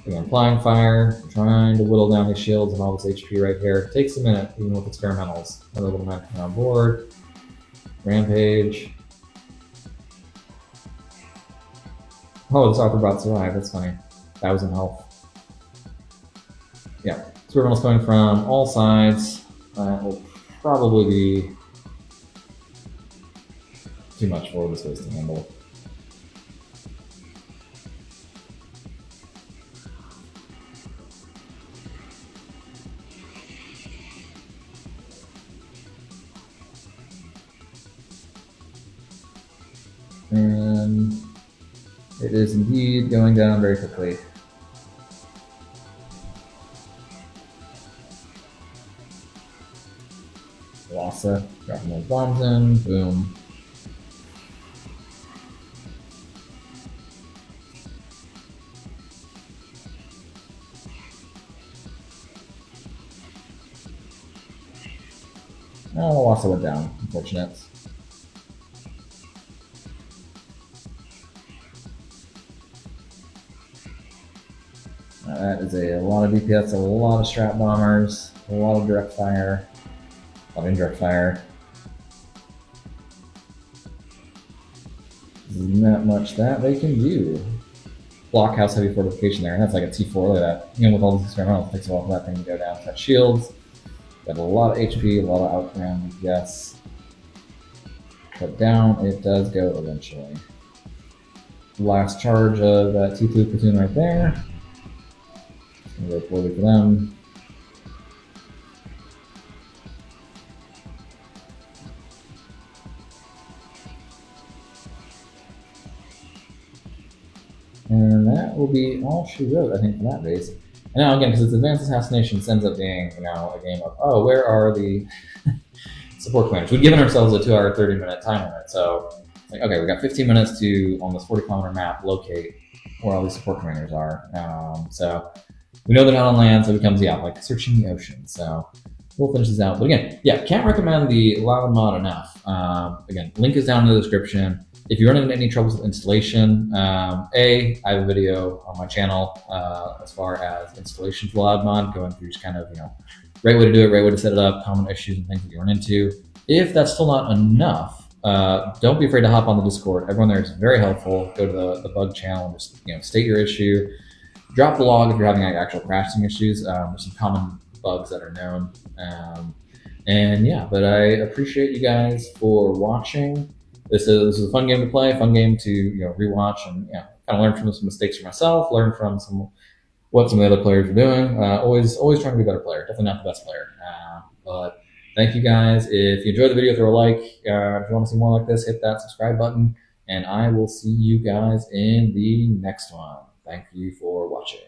again, applying fire, trying to whittle down these shields and all this HP right here. It takes a minute, even with experimentals. Another little man coming on board. Rampage. Oh, this Arthur survived, that's funny. 1,000 health. Yeah. Experimentals coming from all sides. That will probably be too much for this base to handle. And it is indeed going down very quickly. Awasa, dropping those bombs in, boom. Oh, Awasa went down, unfortunate. That is a lot of DPS, a lot of strat bombers, a lot of direct fire. Of indirect fire. There's not much that they can do. Blockhouse heavy fortification there, and that's like a T4. Look at that. With all these experimentals, it takes a while for that thing to go down. Got shields. Got a lot of HP, a lot of outground, yes. But down it does go eventually. Last charge of that T2 platoon right there. Gonna go poorly for them. And that will be all she wrote, I think, for that base. And now, again, because it's Advanced Assassination, ends up being, a game of, oh, where are the support commanders? We've given ourselves a 2-hour, 30-minute time limit. So, like, okay, we got 15 minutes to, on this 40-kilometer map, locate where all these support commanders are. So, we know they're not on land, so it becomes, like searching the ocean. So, we'll finish this out. But again, can't recommend the Loud mod enough. Again, link is down in the description. If you run into any troubles with installation, I have a video on my channel as far as installation for Loud mod, going through just kind of, right way to do it, right way to set it up, common issues and things that you run into. If that's still not enough, don't be afraid to hop on the Discord. Everyone there is very helpful. Go to the bug channel and just state your issue. Drop the log if you're having actual crashing issues. There's some common bugs that are known. But I appreciate you guys for watching. This is a fun game to play, fun game to rewatch and kind of learn from some mistakes for myself, learn from what some of the other players are doing. Always trying to be a better player. Definitely not the best player. But thank you guys. If you enjoyed the video, throw a like. If you want to see more like this, hit that subscribe button. And I will see you guys in the next one. Thank you for watching.